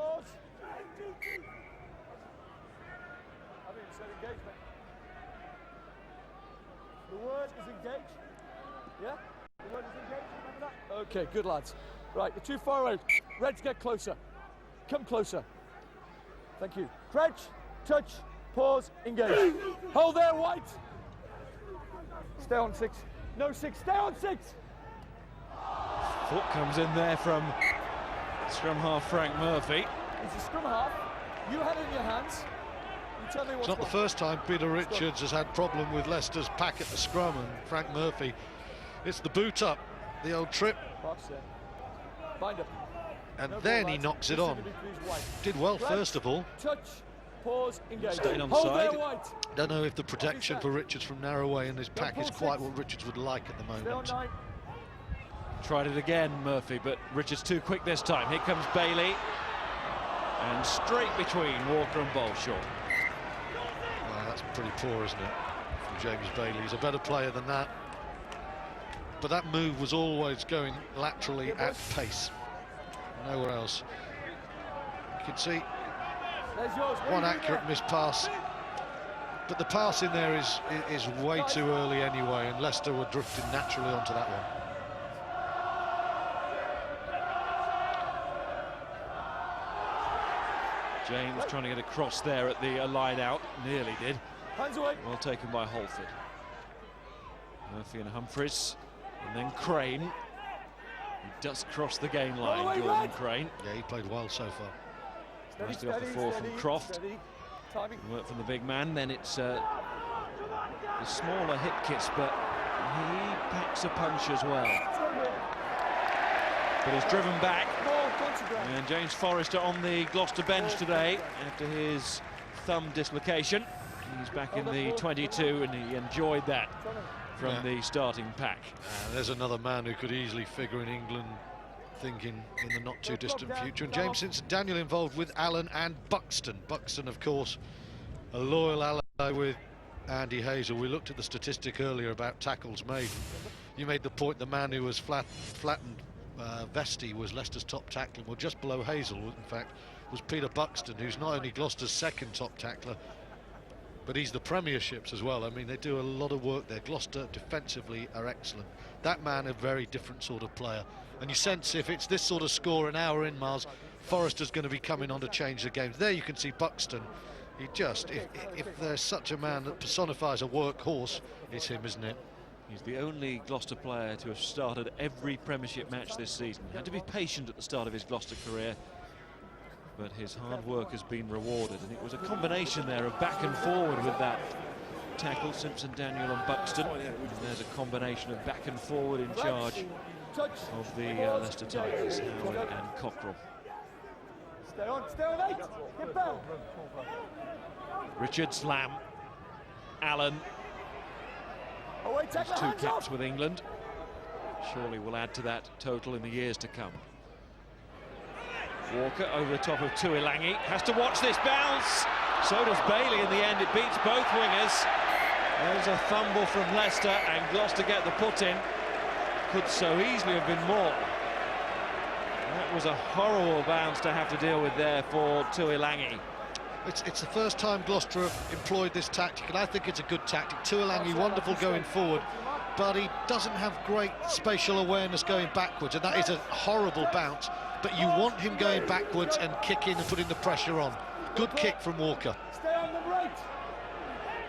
word is engaged. Yeah? The word is engaged. Remember that? Okay, good lads. Right, you're too far away. Reds, get closer. Come closer. Thank you. Crouch, touch, pause, engage. Hold there, White. Stay on 6. No 6, stay on 6. Foot comes in there from scrum half Frank Murphy. It's a scrum half. You had it in your hands. You tell me what's It's not the first time Peter Richards has had problem with Leicester's pack at the scrum, and Frank Murphy. It's the boot up, the old trip. Bind up. And then he knocks it on. Did well first of all. Touch, pause, engage. Staying on Hold side. there, White. Don't know if the protection for Richards from narrow way in his pack is quite what Richards would like at the Stay on moment. 9. Tried it again, Murphy, but Richards too quick this time. Here comes Bailey. And straight between Walker and Bolshaw. That's pretty poor, isn't it, from James Bailey? He's a better player than that. But that move was always going laterally at pace. Nowhere else. You can see one accurate missed pass. But the pass in there is way too early anyway, and Leicester were drifting naturally onto that one. James trying to get across there at the line out, nearly did. Hands away. Well taken by Holford. Murphy and Humphreys, and then Crane. He does cross the gain line, Jordan Crane. Yeah, he played well so far. Nicely off the floor from Croft. Work from the big man, then it's the smaller hip kits, but he packs a punch as well. But he's driven back. And James Forrester on the Gloucester bench today after his thumb dislocation. He's back in the 22 and he enjoyed that from the starting pack. There's another man who could easily figure in England thinking in the not too distant future. And James Simpson-Daniel involved with Allen and Buxton. Buxton, of course, a loyal ally with Andy Hazel. We looked at the statistic earlier about tackles made. You made the point the man who was flattened Vesti was Leicester's top tackler. Well, just below Hazel, in fact, was Peter Buxton, who's not only Gloucester's second top tackler, but he's the Premiership's as well. I mean, they do a lot of work there. Gloucester defensively are excellent. That man, a very different sort of player. And you sense if it's this sort of score an hour in, Miles, Forrester's going to be coming on to change the game. There you can see Buxton. He just, if there's such a man that personifies a workhorse, it's him, isn't it? He's the only Gloucester player to have started every Premiership match this season. Had to be patient at the start of his Gloucester career, but his hard work has been rewarded, and it was a combination there of back and forward with that tackle, Simpson-Daniel and Buxton. And there's a combination of back and forward in charge of the Leicester Tigers, Howard and Cockrell. Stay on, 8. Get back. Richards, Lamb, Allen. There's 2 caps with England. Surely will add to that total in the years to come. Walker over the top of Tuilangi. Has to watch this bounce. So does Bailey in the end. It beats both wingers. There's a fumble from Leicester and Gloucester get the put in. Could so easily have been more. That was a horrible bounce to have to deal with there for Tuilangi. It's the first time Gloucester have employed this tactic, and I think it's a good tactic. Tuilangi wonderful going forward, but he doesn't have great spatial awareness going backwards, and that is a horrible bounce. But you want him going backwards and kicking and putting the pressure on. Good kick from Walker. Stay on the right.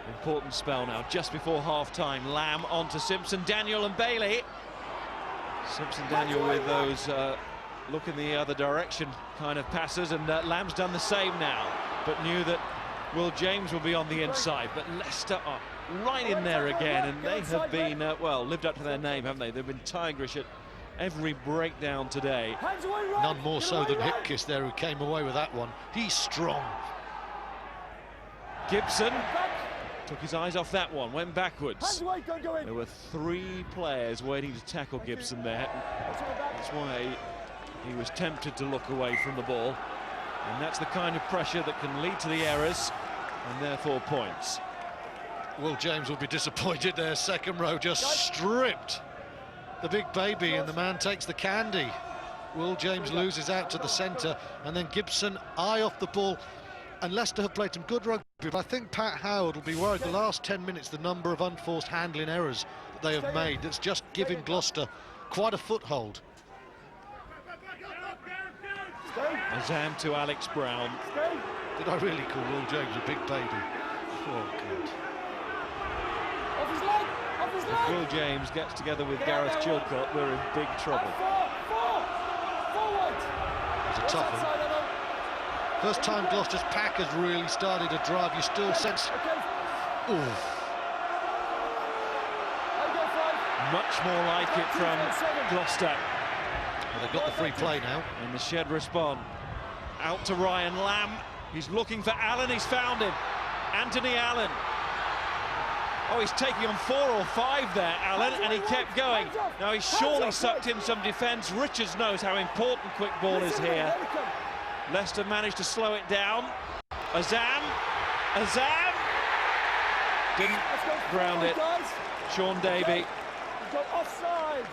Important spell now, just before half-time. Lamb on to Simpson-Daniel and Bailey. Simpson-Daniel with those look in the other direction kind of passes, and Lamb's done the same now, but knew that Will James will be on the inside. But Leicester are right in there again, and they have been, well, lived up to their name, haven't they? They've been tigerish at every breakdown today. None more so than Hipkiss there, who came away with that one. He's strong. Gibson took his eyes off that one, went backwards. There were 3 players waiting to tackle Gibson there. That's why he was tempted to look away from the ball. And that's the kind of pressure that can lead to the errors and therefore points. Will James will be disappointed there. Second row just stripped the big baby, and the man takes the candy. Will James loses out to the centre, and then Gibson eye off the ball. And Leicester have played some good rugby, but I think Pat Howard will be worried the last 10 minutes the number of unforced handling errors that they have made. That's just giving Gloucester quite a foothold. Azam to Alex Brown. Did I really call Will James a big baby? Oh, God. If Will James gets together with Gareth Chilcott, we're in big trouble. It's a tough one. First time Gloucester's pack has really started to drive. You still sense... Ooh. Much more like it from Gloucester. Well, they've got the free play now. And the shed respond. Out to Ryan Lamb. He's looking for Allen. He's found him. Anthony Allen. Oh, he's taking on 4 or 5 there, Allen, and he kept going. Now he's surely sucked in some defence. Richards knows how important quick ball is here. Leicester managed to slow it down. Azam. Didn't ground it. Sean Davey He's got offside.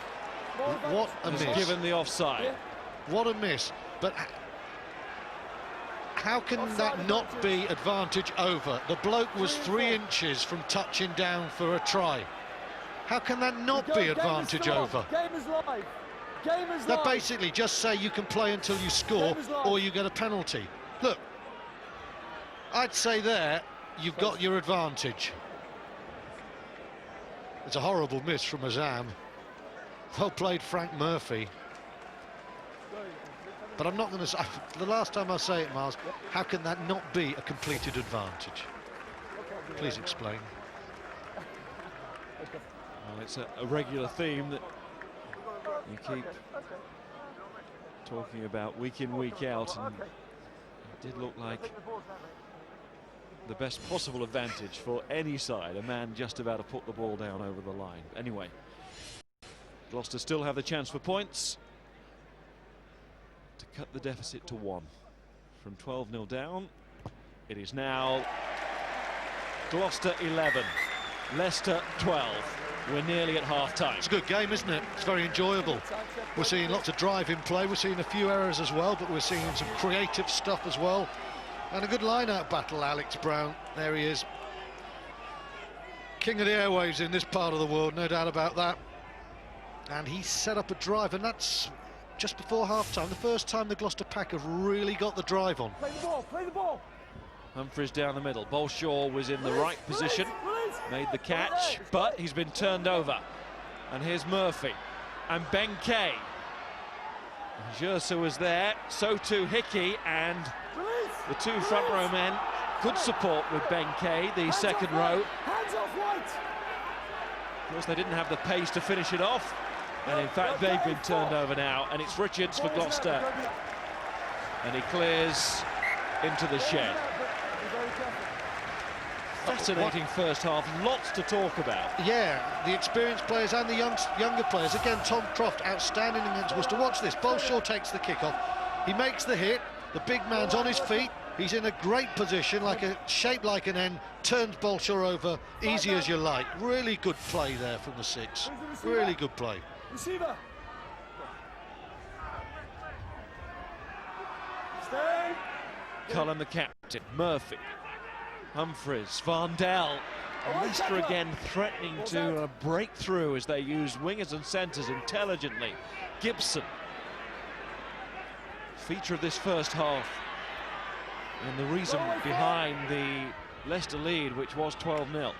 What a has miss. given the offside. Yeah. What a miss. But how can that not be advantage over? The bloke was 3 inches from touching down for a try. How can that not be advantage over? Game is live. Game is That live. basically just say you can play until you score or you get a penalty. Look, I'd say there you've got your advantage. It's a horrible miss from Azam. Well played, Frank Murphy. But I'm not going to say, the last time I say it, Miles, how can that not be a completed advantage? Please explain. Well, it's a regular theme that you keep talking about week in, week out, and it did look like the best possible advantage for any side, a man just about to put the ball down over the line. Anyway, Gloucester still have the chance for points to cut the deficit to 1. From 12-0 down, it is now Gloucester 11, Leicester 12. We're nearly at half-time. It's a good game, isn't it? It's very enjoyable. We're seeing lots of drive in play. We're seeing a few errors as well, but we're seeing some creative stuff as well. And a good line-out battle, Alex Brown. There he is. King of the airwaves in this part of the world, no doubt about that. And he set up a drive, and that's just before half-time. The first time the Gloucester pack have really got the drive on. Play the ball, play the ball. Humphries down the middle. Bolshaw was in the right position, made the catch, but he's been turned over. And here's Murphy and Ben Kay. Jersa was there, so too Hickey, and the 2 front row men. Good support with Ben Kay, the second row. Hands off White. Of course, they didn't have the pace to finish it off, and in fact they've been turned over now, and it's Richards for Gloucester, and he clears into the shed. Fascinating first half, lots to talk about. Yeah, the experienced players and the younger players. Again, Tom Croft, outstanding against Worcester. Watch this, Bolshaw takes the kick-off. He makes the hit, the big man's on his feet. He's in a great position, shaped like an N, turns Bolshaw over, easy as you like. Really good play there from the 6. Really good play. Receiver. Stay. Cullen the captain, Murphy, Humphries, Varndell. Leicester again threatening to break through as they use wingers and centres intelligently. Gibson, feature of this first half, and the reason behind the Leicester lead, which was 12-0.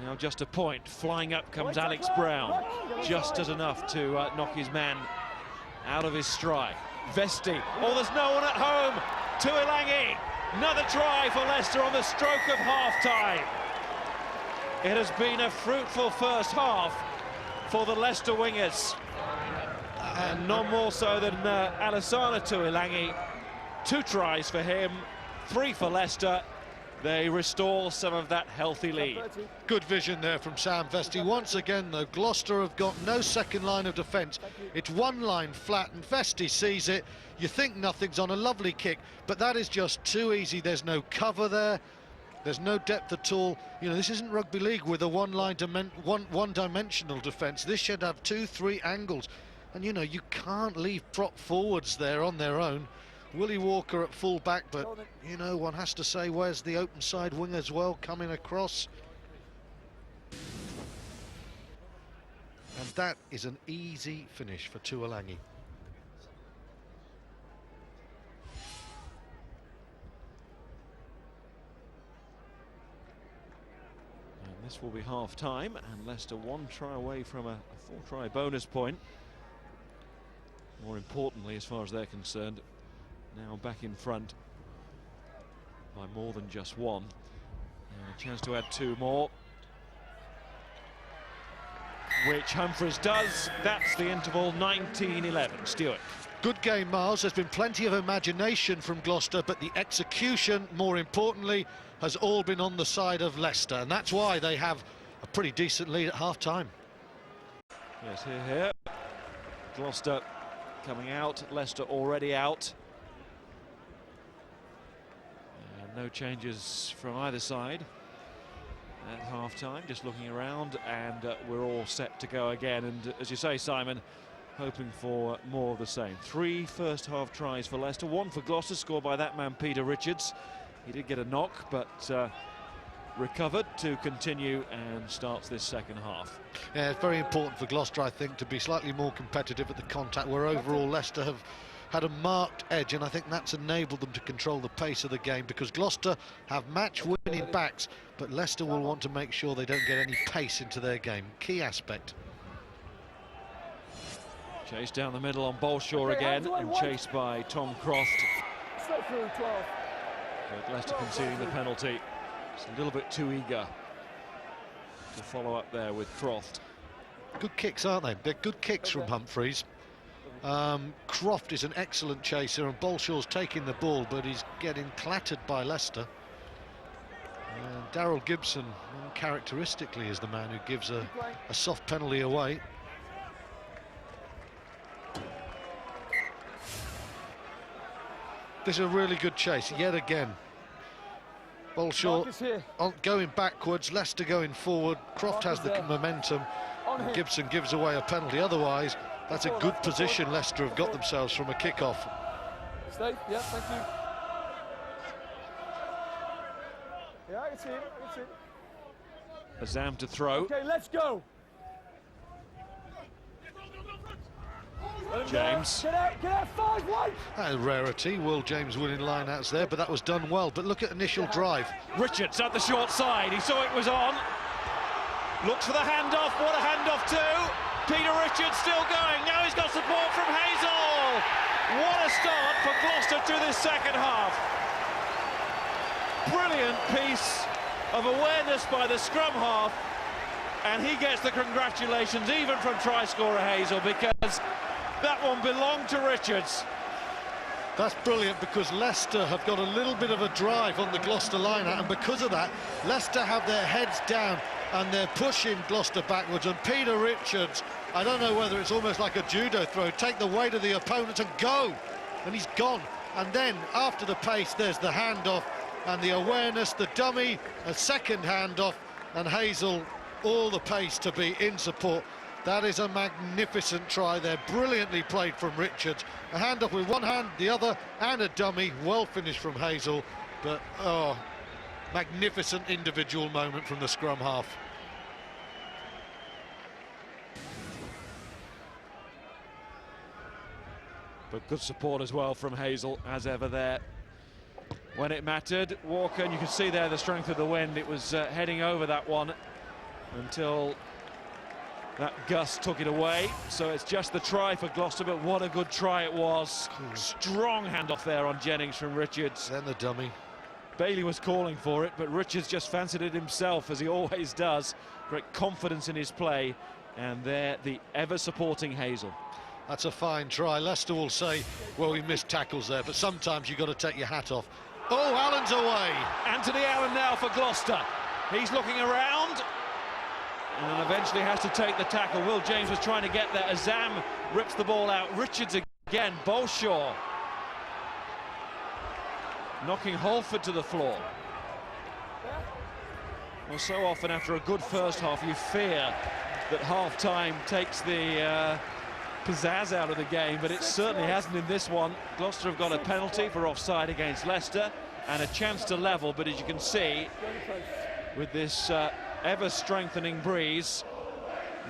Now just a point. Flying up comes Alex Brown, just as enough to knock his man out of his stride. Vesti, oh, there's no one at home. Tuilangi, another try for Leicester on the stroke of half-time. It has been a fruitful first half for the Leicester wingers, and none more so than Alassana Tuilangi. 2 tries for him, 3 for Leicester. They restore some of that healthy lead. Good vision there from Sam Vesti. Once again, though, Gloucester have got no second line of defence. It's one line flat, and Vesti sees it. You think nothing's on, a lovely kick, but that is just too easy. There's no cover there. There's no depth at all. You know, this isn't rugby league with a one-dimensional defence. This should have 2, 3 angles. And, you know, you can't leave prop forwards there on their own. Willie Walker at full back, but, you know, one has to say, where's the open side wing as well coming across? And that is an easy finish for Tuilangi. And this will be half-time, and Leicester 1 try away from a 4-try bonus point. More importantly, as far as they're concerned, now back in front by more than just 1. And a chance to add 2 more, which Humphries does. That's the interval, 19-11. Stuart. Good game, Miles. There's been plenty of imagination from Gloucester, but the execution, more importantly, has all been on the side of Leicester, and that's why they have a pretty decent lead at half-time. Yes, here. Gloucester coming out, Leicester already out. And no changes from either side. at half-time, just looking around, and we're all set to go again. And as you say, Simon, hoping for more of the same. 3 first-half tries for Leicester, 1 for Gloucester, scored by that man Peter Richards. He did get a knock, but recovered to continue and starts this second half. Yeah, it's very important for Gloucester, I think, to be slightly more competitive at the contact, where overall Leicester have had a marked edge, and I think that's enabled them to control the pace of the game, because Gloucester have match-winning backs, but Leicester will want to make sure they don't get any pace into their game. Key aspect. Chased down the middle on Bolshaw again, and chased by Tom Croft. Straight through, 12. But Leicester conceding the penalty. It's a little bit too eager to follow up there with Croft. Good kicks, aren't they? They're good kicks from Humphreys. Croft is an excellent chaser, and Bolshaw's taking the ball, but he's getting clattered by Leicester. Daryl Gibson, uncharacteristically, is the man who gives a soft penalty away. This is a really good chase, yet again. Bolshaw going backwards, Leicester going forward. Croft has the momentum, and Gibson gives away a penalty. Otherwise, that's a good position Leicester have got themselves from a kick-off. Stay, yeah, thank you. Yeah, I can see him, I can see him. Azam to throw. Okay, let's go. James. Get out, 5 wide. A rarity, Will James winning line-outs there, but that was done well. But look at initial drive. Richards at the short side, he saw it was on. Looks for the handoff, what a handoff too. Peter Richards still going, now he's got support from Hazel. What a start for Gloucester to this second half. Brilliant piece of awareness by the scrum half, and he gets the congratulations even from try scorer Hazel, because that one belonged to Richards. That's brilliant, because Leicester have got a little bit of a drive on the Gloucester line-out, and because of that, Leicester have their heads down and they're pushing Gloucester backwards. And Peter Richards, I don't know whether it's almost like a judo throw, take the weight of the opponent and go, and he's gone. And then after the pace, there's the handoff and the awareness, the dummy, a second handoff, and Hazel, all the pace to be in support. That is a magnificent try there, brilliantly played from Richards. A handoff with one hand, the other, and a dummy, well finished from Hazel. But, oh, magnificent individual moment from the scrum half. But good support as well from Hazel, as ever there. When it mattered, Walker, and you can see there the strength of the wind, it was heading over that one until that gust took it away. So it's just the try for Gloucester, but what a good try it was. Strong handoff there on Jennings from Richards. Then the dummy. Bailey was calling for it, but Richards just fancied it himself, as he always does. Great confidence in his play, and there the ever-supporting Hazel. That's a fine try. Leicester will say, well, we missed tackles there, but sometimes you've got to take your hat off. Oh, Allen's away. Anthony Allen now for Gloucester. He's looking around and eventually has to take the tackle. Will James was trying to get there. Azam rips the ball out. Richards again. Bolshaw knocking Holford to the floor. Well, so often after a good first half, you fear that half-time takes the pizzazz out of the game, but it certainly hasn't in this one. Gloucester have got a penalty for offside against Leicester and a chance to level, but as you can see, with this ever-strengthening breeze,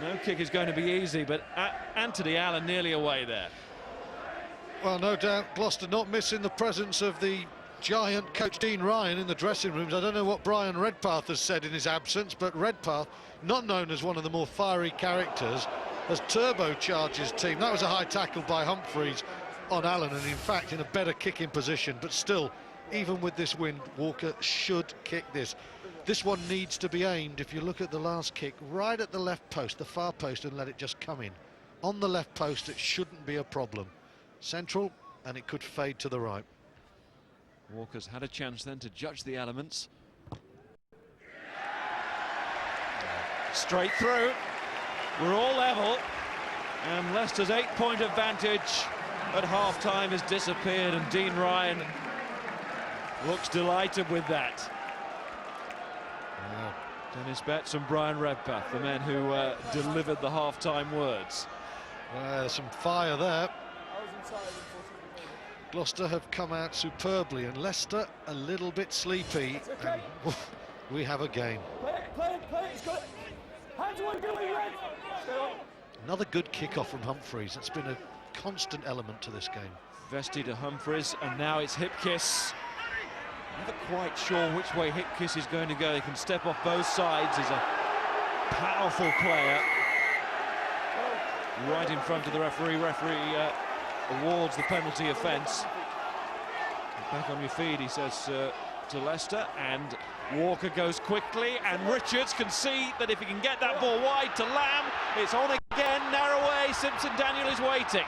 no kick is going to be easy, but Anthony Allen nearly away there. Well, no doubt Gloucester not missing the presence of the giant coach Dean Ryan in the dressing rooms. I don't know what Brian Redpath has said in his absence, but Redpath, not known as one of the more fiery characters, has turbocharged his team. That was a high tackle by Humphreys on Allen, and in fact in a better kicking position, but still, even with this wind, Walker should kick this. This one needs to be aimed, if you look at the last kick, right at the left post, the far post, and let it just come in. On the left post, it shouldn't be a problem. Central, and it could fade to the right. Walker's had a chance then to judge the elements. Straight through. We're all level, and Leicester's 8-point advantage at half-time has disappeared, and Dean Ryan looks delighted with that. Dennis Betts and Brian Redpath, the men who delivered the half-time words. There's some fire there. Gloucester have come out superbly, and Leicester a little bit sleepy. Okay. And we have a game. Play it, it's got it. Hands away, Red. Stay on. Another good kick-off from Humphreys. It's been a constant element to this game. Vesti to Humphreys, and now it's Hipkiss. Never quite sure which way Hipkiss is going to go. He can step off both sides. He's a powerful player. Right in front of the referee. Awards the penalty offence. Back on your feet, he says to Leicester, and Walker goes quickly, and Richards can see that if he can get that ball wide to Lamb, it's on again, narrow way. Simpson Daniel is waiting.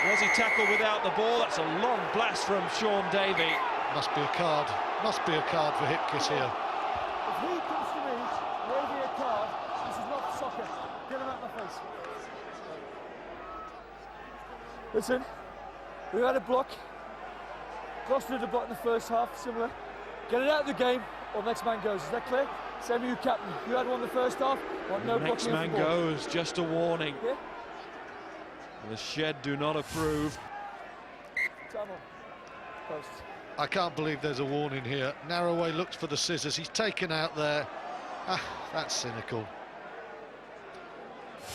Was he tackled without the ball? That's a long blast from Sean Davey. Must be a card for Hipkiss here. If he comes to me waving a card, this is not soccer. Get him out my face. Listen, we had a block. Gloucester had a block in the first half, similar. Get it out of the game, or next man goes. Is that clear? Same with you, captain. You had one in the first half. No next man goes, just a warning. Yeah? The Shed do not approve. I can't believe there's a warning here. Narroway looks for the scissors. He's taken out there. Ah, that's cynical.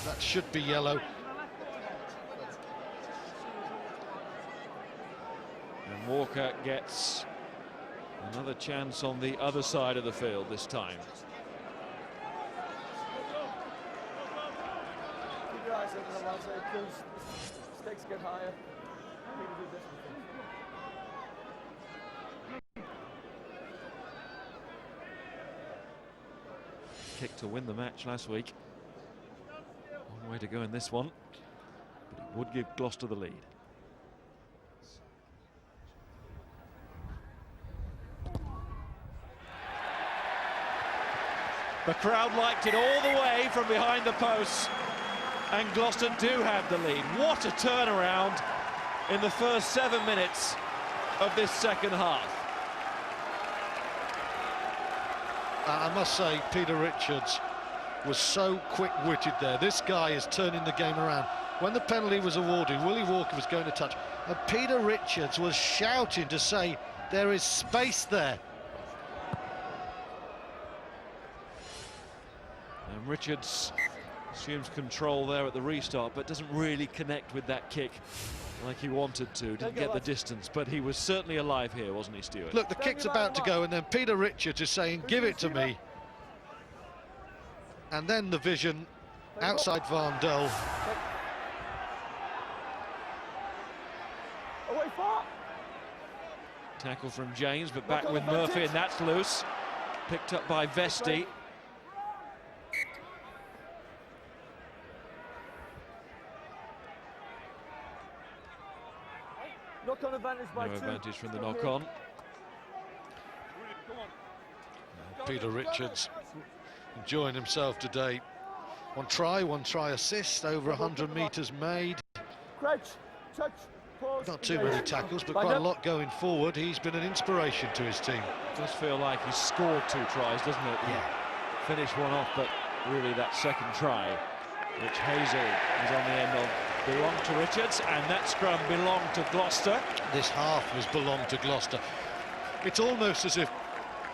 That should be yellow. And Walker gets another chance on the other side of the field this time. Keep your eyes open, lads. Stakes get higher. Kick to win the match last week. Long way to go in this one, but it would give Gloucester the lead. The crowd liked it all the way from behind the posts, and Gloucester do have the lead. What a turnaround in the first 7 minutes of this second half. I must say, Peter Richards was so quick-witted there. This guy is turning the game around. When the penalty was awarded, Willie Walker was going to touch, and Peter Richards was shouting to say there is space there. And Richards assumes control there at the restart, but doesn't really connect with that kick like he wanted to. Didn't get the distance, but he was certainly alive here, wasn't he, Stuart? Look, the kick's about to go, and then Peter Richards is saying, give it to me. And then the vision outside Vandel. Away far. Tackle from James, but back with Murphy, and that's loose. Picked up by Vesti. Knock-on advantage by No two. advantage from the knock-on. Peter Richards enjoying himself today. One try assist, over 100 metres made. Crouch, touch, pause. Not too many tackles, but quite a lot going forward. He's been an inspiration to his team. It does feel like he's scored 2 tries, doesn't it? Yeah. Finished one off, but really that second try, which Hazel is on the end of, belonged to Richards, and that scrum belonged to Gloucester. This half has belonged to Gloucester. It's almost as if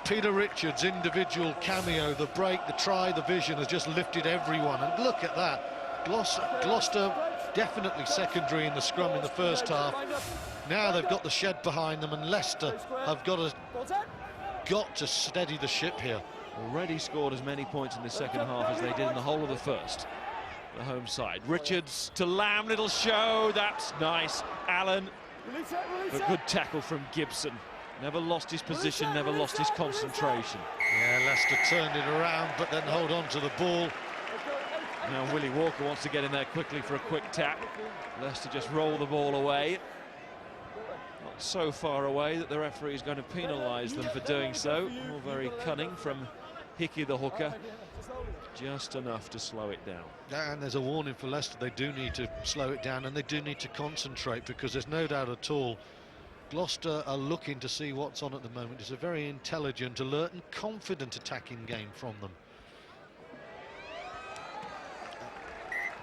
Peter Richards' individual cameo, the break, the try, the vision, has just lifted everyone. And look at that. Gloucester definitely secondary in the scrum in the first half. Now they've got the Shed behind them, and Leicester have got to steady the ship here. Already scored as many points in the second half as they did in the whole of the first. The home side. Richards to Lamb, little show, that's nice. Allen, a good tackle from Gibson. Never lost his position, never lost his concentration. Yeah, Leicester turned it around, but then hold on to the ball. Now Willie Walker wants to get in there quickly for a quick tap. Leicester just roll the ball away. Not so far away that the referee is going to penalise them for doing so. All very cunning from Hickey the hooker. Just enough to slow it down. And there's a warning for Leicester. They do need to slow it down, and they do need to concentrate, because there's no doubt at all Gloucester are looking to see what's on at the moment. It's a very intelligent, alert and confident attacking game from them.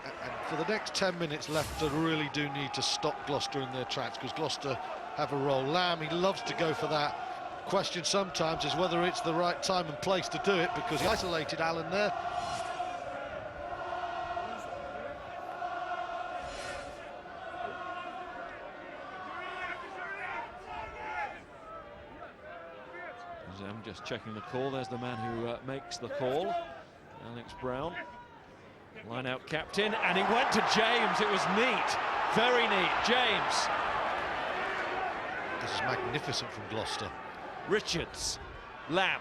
And for the next 10 minutes left, they really do need to stop Gloucester in their tracks, because Gloucester have a roll. Lamb, he loves to go for that. Question sometimes is whether it's the right time and place to do it, because he isolated Allen there. I'm just checking the call. There's the man who makes the call, Alex Brown. Line-out captain, and it went to James. It was neat, very neat. James. This is magnificent from Gloucester. Richards, Lamb,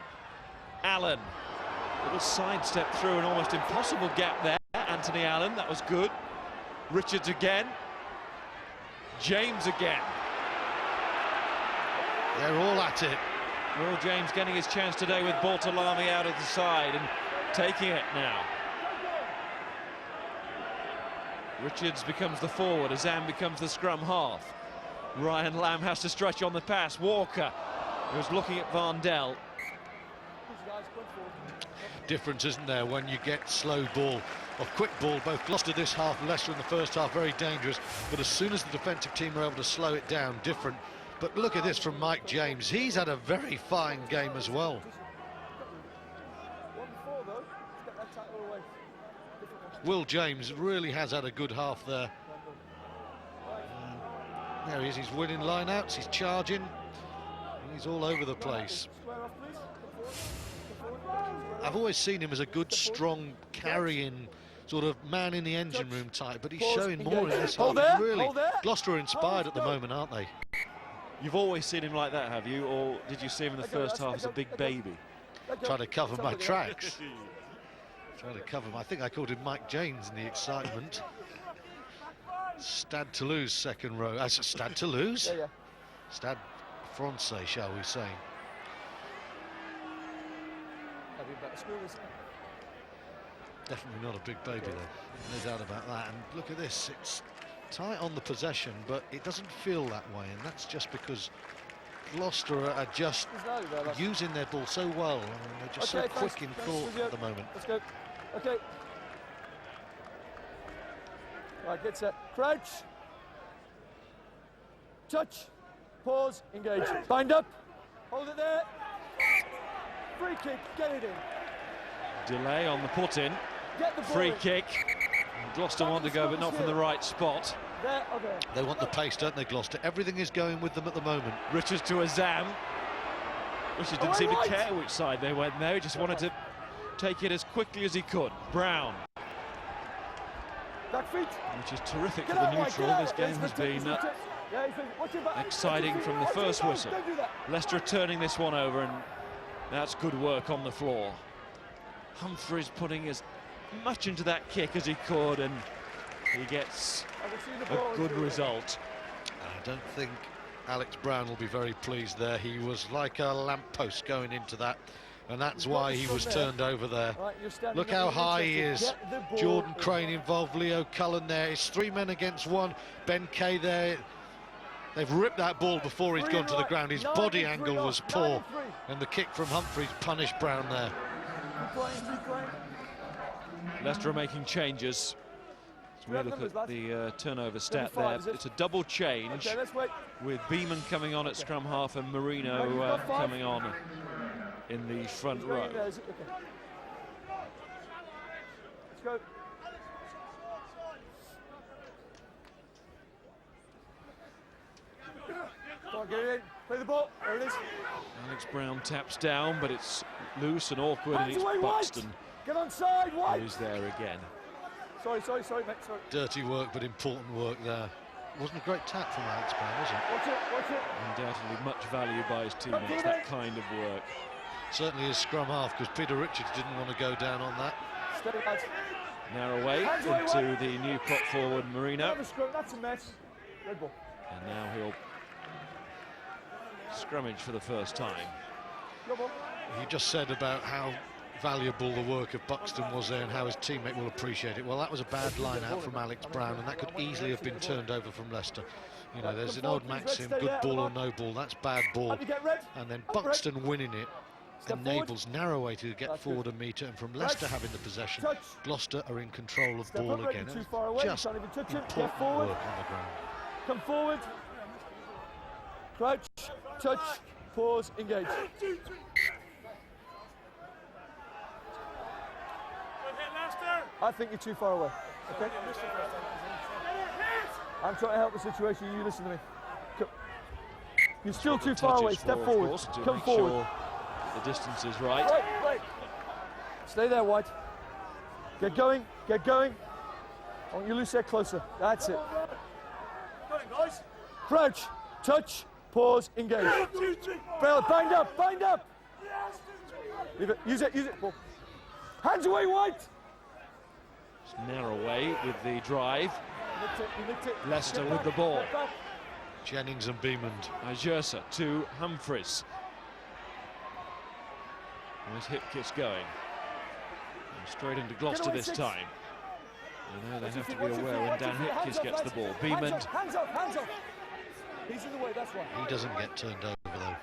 Allen. Little sidestep through an almost impossible gap there. Anthony Allen, that was good. Richards again. James again. They're all at it. Will James getting his chance today with Baltalami out of the side and taking it now. Richards becomes the forward, Azam becomes the scrum half. Ryan Lamb has to stretch on the pass. Walker, who's looking at Vandel. Difference, isn't there, when you get slow ball or quick ball. Both Gloucester this half, Leicester in the first half, very dangerous. But as soon as the defensive team are able to slow it down, different. But look at this from Mike James. He's had a very fine game as well. Will James really has had a good half there. There he is, he's winning line-outs, he's charging. He's all over the place. I've always seen him as a good, strong, carrying, sort of man in the engine room type, but he's showing more in this half. Really, Gloucester are inspired at the moment, aren't they? You've always seen him like that, have you? Or did you see him in the first half as a big baby? Trying to cover my tracks. Trying to cover him. I think I called him Mike James in the excitement. Stade Toulouse second row. Stade Toulouse? Yeah. Stade Francais, shall we say. Definitely not a big baby though, no doubt about that. And look at this, it's tight on the possession, but it doesn't feel that way, and that's just because Gloucester are just using their ball so well. I mean, they're just so quick in thought at the moment. Let's go. Okay. Right, get set. Crouch. Touch. Pause. Engage. Bind up. Hold it there. Free kick. Get it in. Delay on the put-in. Get the ball Free in. kick. Gloucester want to go, but not from the right spot. There or there. They want the pace, don't they, Gloucester? Everything is going with them at the moment. Richards to Azam. Richards didn't seem to care which side they went there. He just wanted to take it as quickly as he could. Brown. Back feet. Which is terrific for the neutral. This game has been exciting from the first whistle. Leicester turning this one over, and that's good work on the floor. Humphreys putting as much into that kick as he could, and he gets a good result. I don't think Alex Brown will be very pleased there. He was like a lamppost going into that, and that's why he was turned over there. Look how high he is. Jordan Crane involved, Leo Cullen there. It's 3 men against 1. Ben Kay there. They've ripped that ball before he's gone to the ground. His body angle was poor, and the kick from Humphreys punished Brown there. Leicester are making changes. So we look at the turnover stat there. It's a double change with Beeman coming on at scrum half and Marino coming on in the front row. Let's go. Come on, get it in. Play the ball. There it is. Alex Brown taps down, but it's loose and awkward, and it's Buxton. Get on side, White. Who's there again. Sorry, mate, sorry. Dirty work, but important work there. Wasn't a great tap from Alex Brown, was it? Watch it. Undoubtedly much value by his teammates, that kind of work. Certainly his scrum half, because Peter Richards didn't want to go down on that. Steady, lads. Narrow way into the new prop forward, Marino. That's a mess. Red ball. And now he'll scrummage for the first time. He just said about how valuable the work of Buxton was there and how his teammate will appreciate it. Well, that was a bad line out from Alex Brown, and that could easily have been turned over from Leicester. You know, there's an old maxim, good ball or no ball, that's bad ball. And then Buxton winning it enables Narroway to get forward a metre, and from Leicester having the possession, Gloucester are in control of ball again. Just important work on the ground. Come forward. Crouch, touch, pause, engage. I think you're too far away. Okay? I'm trying to help the situation. You listen to me. You're still too far away. Step forward. Come forward. Sure the distance is right. Right. Stay there, White. Get going. Get going. I want you loose there closer. That's it. Crouch, touch, pause, engage. Bell, bind up, bind up. Leave it. Use it. Use it. Ball. Hands away, White. Narroway with the drive. Leicester with the ball. Jennings and Beamond. Ajersa to Humphries. There's Hipkiss going. And straight into Gloucester this time. You know, they have to be aware when Dan Hipkiss gets the ball. Beamond. Hands up, hands up. He's in the way, that's why. He doesn't get turned over though.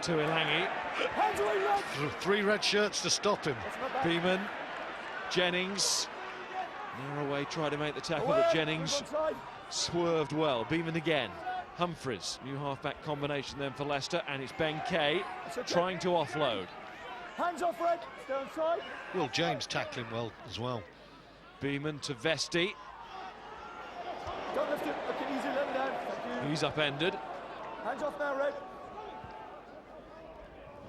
To Ilangi. Hands away, lad. 3 red shirts to stop him. Beamond. Jennings. Narroway tried to make the tackle, but Jennings swerved well. Beamond again. Humphries, new half-back combination then for Leicester, and it's Ben Kay trying to offload. Hands off, Red. Stay on side. Will James tackling well as well. Beamond to Vesti. Don't lift it. Okay, easy, let me down. Thank you. He's upended. Hands off now, Red.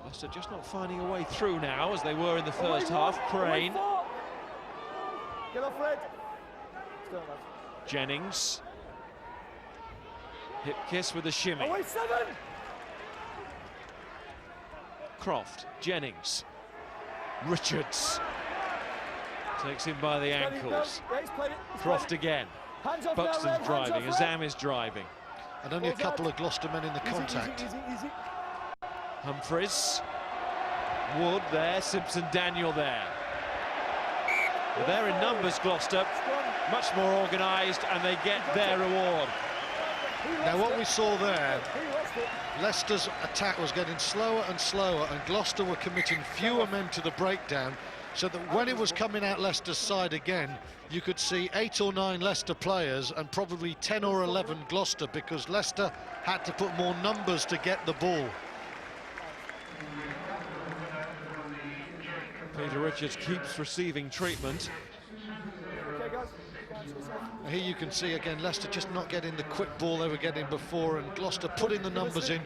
Leicester just not finding a way through now as they were in the first half. Crane. Get off, Red. Stay on, lad. Jennings. Hipkiss with a shimmy. Away 7. Croft, Jennings, Richards takes him by the ankles. Croft again. Buxton's driving, Azam is driving. And only a couple of Gloucester men in the contact. Easy. Humphries, Wood there, Simpson, Daniel there. Well, they're in numbers, Gloucester, much more organised, and they get their reward. Now what we saw there, Leicester's attack was getting slower and slower, and Gloucester were committing fewer men to the breakdown, so that when it was coming out Leicester's side again, you could see 8 or 9 Leicester players and probably 10 or 11 Gloucester, because Leicester had to put more numbers to get the ball. Peter Richards keeps receiving treatment. Here you can see again Leicester just not getting the quick ball they were getting before, and Gloucester putting the numbers in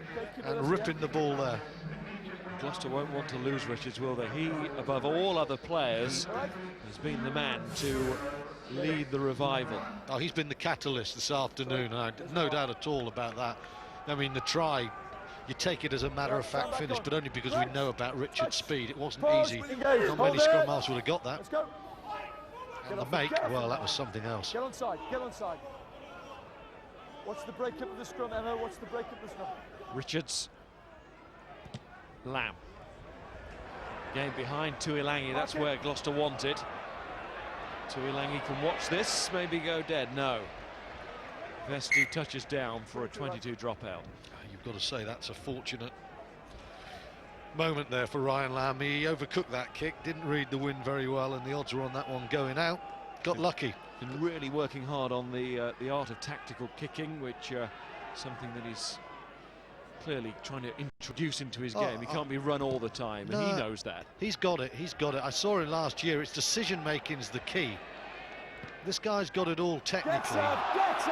and ripping the ball there. Gloucester won't want to lose Richards, will they? He, above all other players, has been the man to lead the revival. Oh, he's been the catalyst this afternoon, no doubt at all about that. I mean, the try, you take it as a matter-of-fact finish, but only because we know about Richards' speed. It wasn't easy. Not many scrum halves would have got that. And the make, well, that was something else. Get on side, get on side. What's the break-up of the scrum, Emma? What's the break-up of the scrum? Richards. Lamb. Game behind Tuilangi, that's where Gloucester wanted. Tuilangi can watch this, maybe go dead, no. Vesti touches down for a 22 dropout. You've got to say that's a fortunate moment there for Ryan Lamb. He overcooked that kick, didn't read the wind very well, and the odds were on that one going out. Got lucky. Been really working hard on the art of tactical kicking, which something that he's clearly trying to introduce into his game. He can't be run all the time, and he knows that. He's got it. I saw him last year. It's decision making's the key. This guy's got it all technically. Get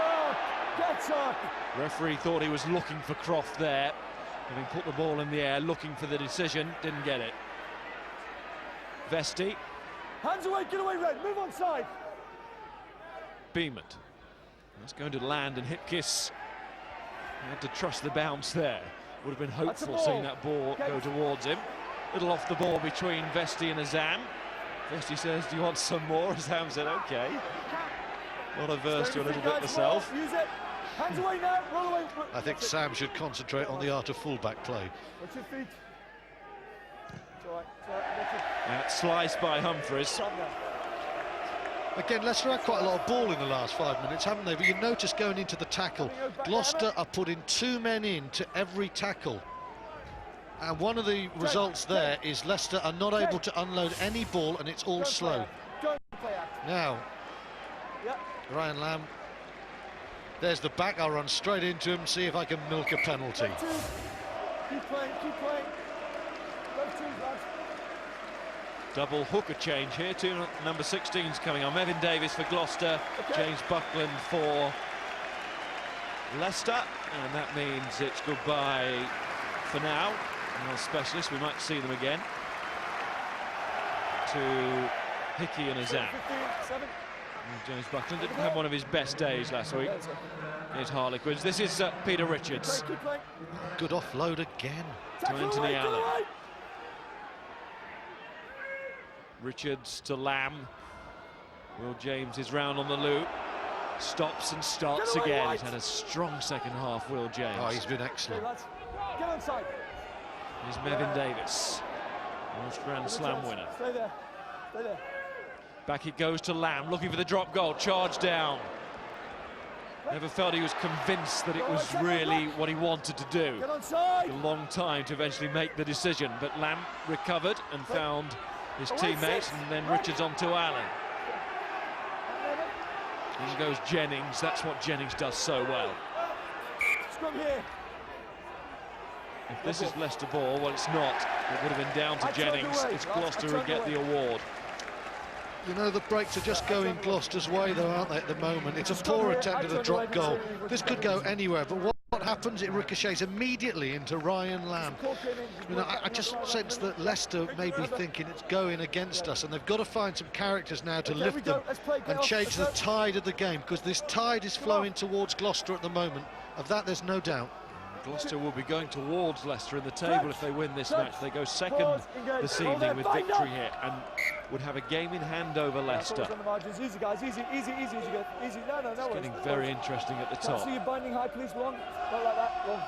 up! Referee thought he was looking for Croft there, having put the ball in the air, looking for the decision, didn't get it. Vesti. Hands away, get away, Red, move on side. Beamond. That's going to land, and Hipkiss had to trust the bounce there. Would have been hopeful seeing that ball go towards him. Little off the ball between Vesti and Azam. Vesti says, do you want some more? Azam said, okay. Not averse to a little bit myself. Use it. Hands away now, roll away. I think Sam should concentrate on the art of fullback play. Watch your feet. It's all right. It's all right. That slice by Humphries. Again, Leicester had quite a lot of ball in the last 5 minutes, haven't they? But you notice going into the tackle, Gloucester are putting 2 men in to every tackle. And one of the results there is Leicester are not able to unload any ball, and it's all slow. Now, Ryan Lamb, there's the back. I'll run straight into him, see if I can milk a penalty. Keep playing, keep playing. Double hooker change here. Two number 16s coming on. Mevin Davies for Gloucester, James Buckland for Leicester, and that means it's goodbye for now. Our specialists, we might see them again. To Hickey and Azam. James Buckland didn't have one of his best days last week. Here's Harlequins. This is Peter Richards. Good offload again. To Anthony Allen. Richards to Lamb. Will James is round on the loop. Stops and starts again. He's had a strong second half, Will James. Oh, he's been excellent. Get inside. Here's Mevin Davies. Most Grand Slam winner. Stay there. Stay there. Back it goes to Lamb, looking for the drop goal. Charge down. Never felt he was convinced that it was really what he wanted to do. Get onside. A long time to eventually make the decision, but Lamb recovered and found his teammate, and then Richards on to Allen. In goes Jennings. That's what Jennings does so well. Scrum here. If this is Leicester ball, well, it's not. It would have been down to Jennings. It's Gloucester who get the award. You know, the breaks are just going Gloucester's way, though, aren't they, at the moment? It's a poor attempt at a drop goal. This could go anywhere, but what happens? It ricochets immediately into Ryan Lamb. You know, I just sense that Leicester may be thinking it's going against us, and they've got to find some characters now to lift them and change the tide of the game, because this tide is flowing towards Gloucester at the moment. Of that, there's no doubt. Gloucester will be going towards Leicester in the table if they win this match. They go second this evening with victory here and would have a game in hand over Leicester. Easy, guys, easy, easy, easy, easy. No. It's getting very interesting at the top. See you binding high, please, long. Not like that, long.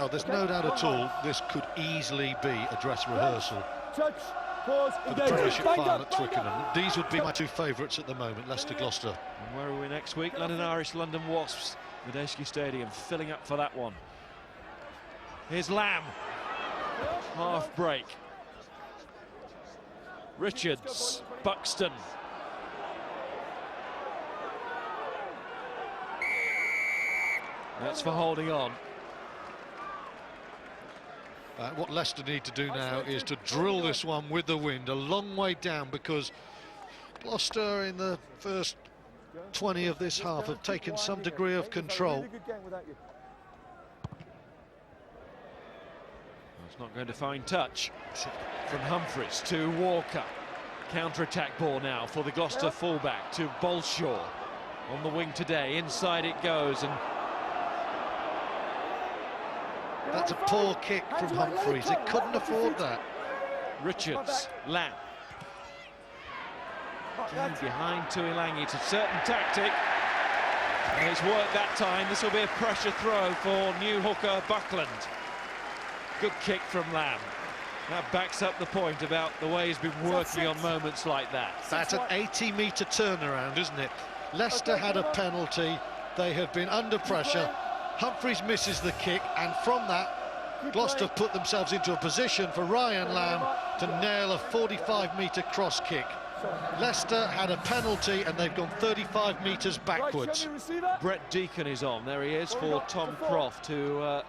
Oh, there's no doubt at all this could easily be a dress rehearsal touch, pause, for the Premiership final at Twickenham. These would be my two favourites at the moment, Leicester-Gloucester. And where are we next week? London Irish, London Wasps, Medeski Stadium, filling up for that one. Here's Lamb, half break. Richards, Buxton. That's for holding on. What Leicester need to do now is to drill this one with the wind a long way down, because Gloucester in the first 20 of this half have taken some degree of control. It's not going to find touch from Humphries to Walker. Counter-attack ball now for the Gloucester fullback to Bolshaw on the wing today. Inside it goes, and that's a poor kick from Humphries. They couldn't afford that. Richards, Lamb. Behind Tuilangi. It's a certain tactic, and it's worked that time. This will be a pressure throw for new hooker Buckland. Good kick from Lamb. That backs up the point about the way he's been working on moments like that. That's an 80-metre turnaround, isn't it? Leicester had a penalty. They have been under pressure. Humphries misses the kick, and from that, Gloucester put themselves into a position for Ryan Lamb to nail a 45-metre cross kick. Leicester had a penalty, and they've gone 35 metres backwards. Brett Deacon is on. There he is for Tom Croft, who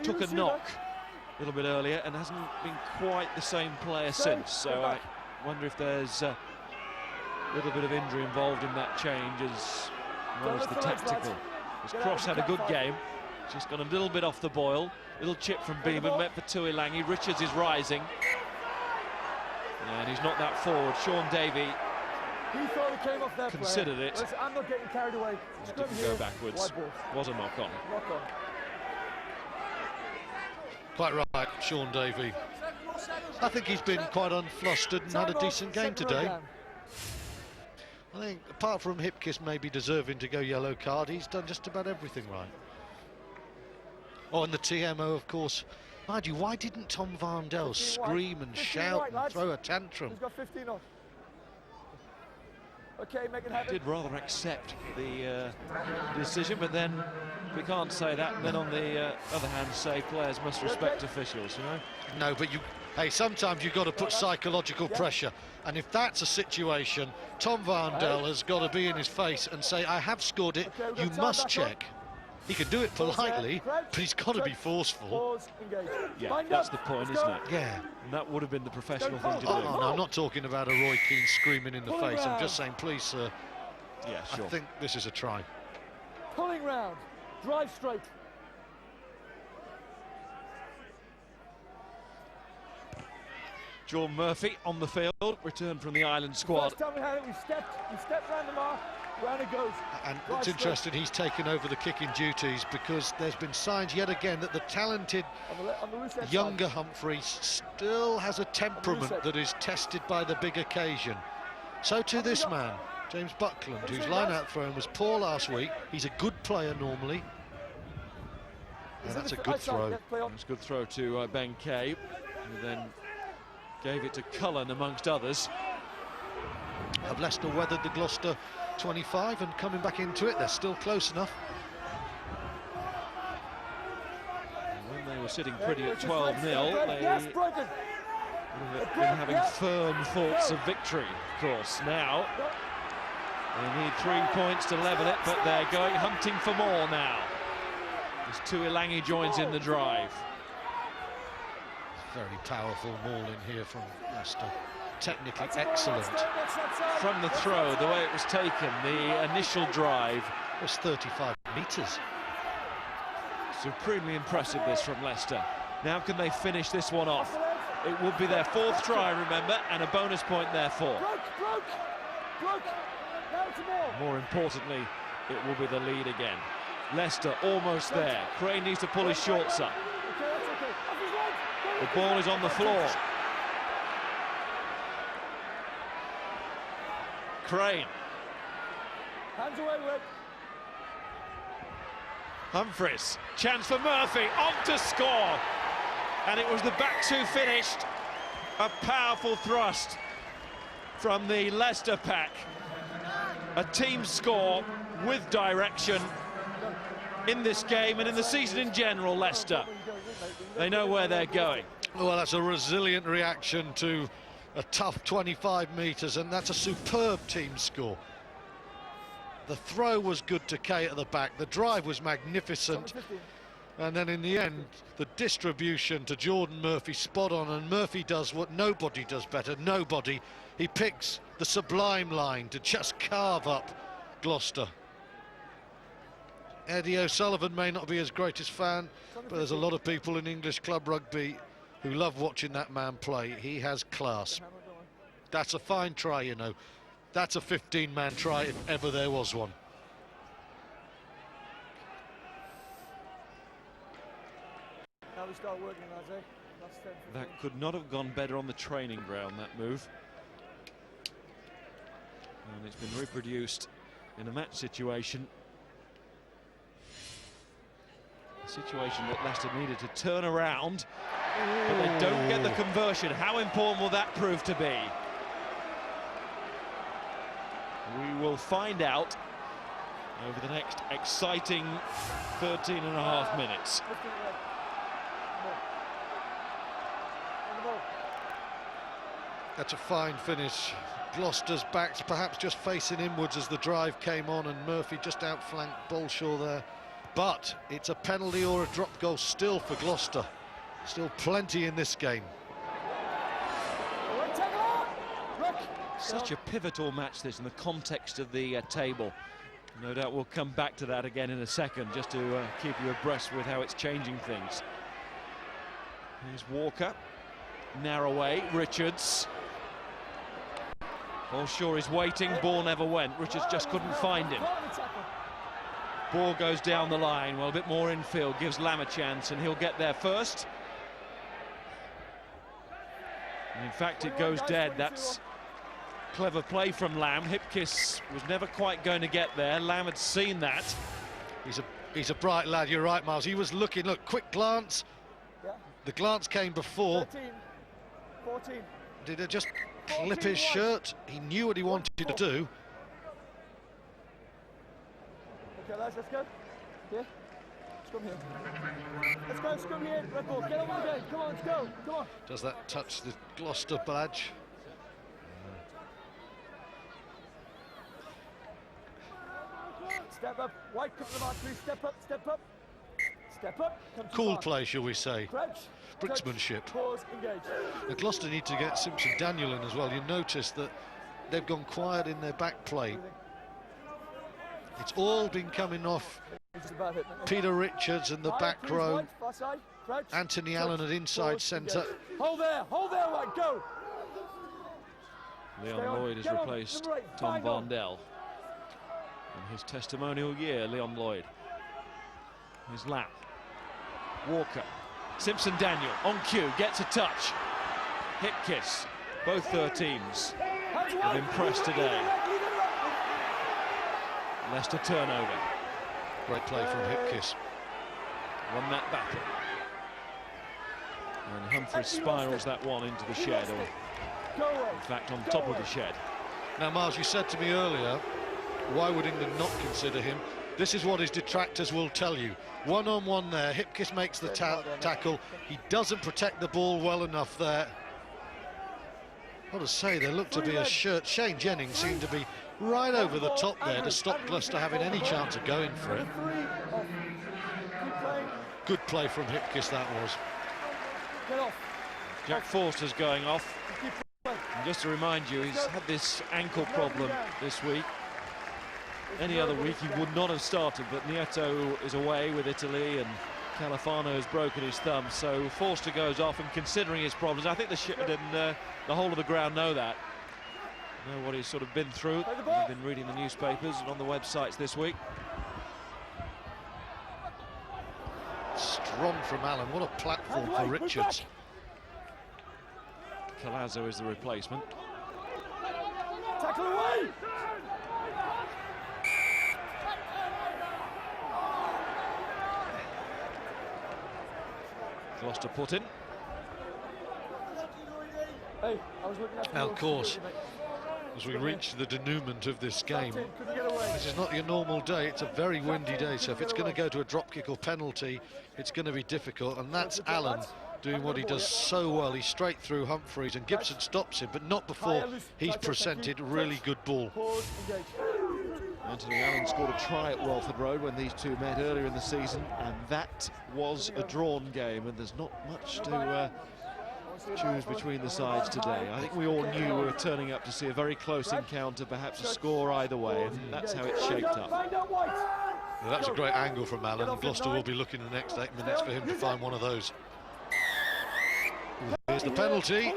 took a knock a little bit earlier and hasn't been quite the same player since. So I wonder if there's a little bit of injury involved in that change as well as the tactical. As Cross had a good game, just got a little bit off the boil. Little chip from Beeman, met for Tuilangi. Richards is rising, and he's not that forward. Sean Davey considered it. I'm not getting carried away. It didn't go backwards. Was a knock-on. Quite right, Sean Davey. I think he's been quite unflustered and had a decent game today. I think, apart from Hipkiss maybe deserving to go yellow card, he's done just about everything right. Oh, and the TMO, of course, Mind you, why didn't Tom Varndell 15 scream and 15 shout wide, and lads. throw a tantrum? Who's got 15 on? Okay, make it happen. Did rather accept the decision, but then we can't say that. And then on the other hand, say players must respect officials, you know? No, but hey, sometimes you've got to put psychological pressure. And if that's a situation, Tom Varndell has got to be in his face and say, I have scored it, Okay, you must check. He can do it politely, Crouch, but he's got to be forceful. Pause, engage. Yeah, Mind that's up. the point, Let's isn't go. it? Yeah. And that would have been the professional thing to do. Oh, no, I'm not talking about a Roy Keane screaming in the Pulling face. I'm round. just saying, please, sir, Yeah, sure. I think this is a try. Pulling round. Drive straight. John Murphy on the field, returned from the Ireland squad. First time we had it, we stepped round the mark, round it goes. And Drive it's straight. interesting he's taken over the kicking duties, because there's been signs yet again that the talented On the loose end younger side. Humphrey still has a temperament that is tested by the big occasion. So too this man, James Buckland, whose line-out throw was poor last week. He's a good player normally. And that's a good throw. It's a good throw to Ben Kay, who then gave it to Cullen amongst others. Have Leicester weathered the Gloucester 25 and coming back into it? They're still close enough. And when they were sitting pretty at 12-0, they Yes, broken. would have been having firm thoughts of victory, of course. Now, they need 3 points to level it, but they're going hunting for more now. As Tuilangi joins in the drive. Very powerful maul in here from Leicester. Technically excellent. From the throw, the way it was taken, the initial drive was 35 metres. Supremely impressive, this from Leicester. Now can they finish this one off? It would be their 4th try, remember, and a bonus point therefore. Broke. Now it's a More importantly, it will be the lead again. Leicester almost there. Crane needs to pull his shorts up. Okay, that's okay. Off his leg. The ball is on the floor. Crane. Hands away, Wick. Humphreys. Chance for Murphy. On to score. And it was the backs who finished. A powerful thrust from the Leicester pack. A team score with direction in this game and in the season in general, Leicester. They know where they're going. Well, that's a resilient reaction to a tough 25 metres, and that's a superb team score. The throw was good to Kay at the back, the drive was magnificent, and then in the end, the distribution to Jordan Murphy spot on, and Murphy does what nobody does better, nobody. He picks the sublime line to just carve up Gloucester. Eddie O'Sullivan may not be his greatest fan, but there's a lot of people in English club rugby who love watching that man play. He has class. That's a fine try, you know. That's a 15-man try if ever there was one. Now we start working, lads, eh? That's 10, 15. That could not have gone better on the training ground, that move. And it's been reproduced in a match situation. A situation that Leicester needed to turn around, but they don't get the conversion. How important will that prove to be? We will find out over the next exciting 13.5 minutes. That's a fine finish. Gloucester's backs perhaps just facing inwards as the drive came on, and Murphy just outflanked Bolshaw there. But it's a penalty or a drop goal still for Gloucester. Still plenty in this game. Such a pivotal match, this, in the context of the table. No doubt we'll come back to that again in a second, just to keep you abreast with how it's changing things. Here's Walker. Narroway, Richards. Bolshaw is waiting, ball never went. Richards just couldn't find him. Ball goes down the line, well, a bit more infield, gives Lamb a chance, and he'll get there first. And in fact, it goes dead. That's clever play from Lamb. Hipkiss was never quite going to get there. Lamb had seen that. He's a bright lad, you're right, Miles. He was looking, look, quick glance. The glance came before. 13, 14. Did it just clip his shirt? He knew what he wanted to do. Okay, lads, let's go. Here. Scrum here. Let's go, scrum here. Red ball, get on with the game. Come on, let's go. Come on. Does that touch the Gloucester badge? Step up. White, come to the mark, please. Step up, step up. Step up. Come to the Cool mark. play, shall we say. Crouch. Bricksmanship. Pause, engage. Now, Gloucester need to get Simpson Daniel in as well. You notice that they've gone quiet in their back play. It's all been coming off It's about it. Peter Richards and the High, back please, row. White, far side. Crouch. Anthony Crouch. Allen at inside Pause, centre. engage. Hold there, White, go. Stay Leon on, Lloyd has get on, replaced number 8, Tom bang on. Varndell. In his testimonial year, Leon Lloyd. His lap. Walker. Simpson Daniel on cue, gets a touch. Hip kiss. Both their teams have impressed today. Leicester turnover. Great play from Hipkiss. Won that battle. And Humphries spirals that one into the shed, or in fact on top of the shed. Now, Miles, you said to me earlier, why would England not consider him? This is what his detractors will tell you. One-on-one there, Hipkiss makes the tackle. He doesn't protect the ball well enough there. What to say, there looked to be a shirt. Shane Jennings seemed to be right over the top there to stop Gloucester having any chance of going for it. Good play from Hipkiss, that was. Jack Forster's going off. And just to remind you, he's had this ankle problem this week. Any other week he would not have started, but Nieto is away with Italy and Califano has broken his thumb, so Forster goes off, and considering his problems, I think the shed and the whole of the ground know that. Know what he's sort of been through. They've been reading the newspapers and on the websites this week. Strong from Allen, what a platform for Richards. Collazo is the replacement. Tackle away! Gloucester put in. Hey, I was looking at Now, of course, as we reach the denouement of this game, this is not your normal day. It's a very windy day, so if it's going to go to a drop kick or penalty, it's going to be difficult, and that's Allen doing what he does so well. He's straight through Humphries, and Gibson stops him, but not before he's presented a really good ball. Anthony Allen scored a try at Walford Road when these two met earlier in the season, and that was a drawn game, and there's not much to choose between the sides today. I think we all knew we were turning up to see a very close encounter, perhaps a score either way, and that's how it shaped up. Well, that's a great angle from Allen, and Gloucester will be looking the next 8 minutes for him to find one of those. Here's the penalty.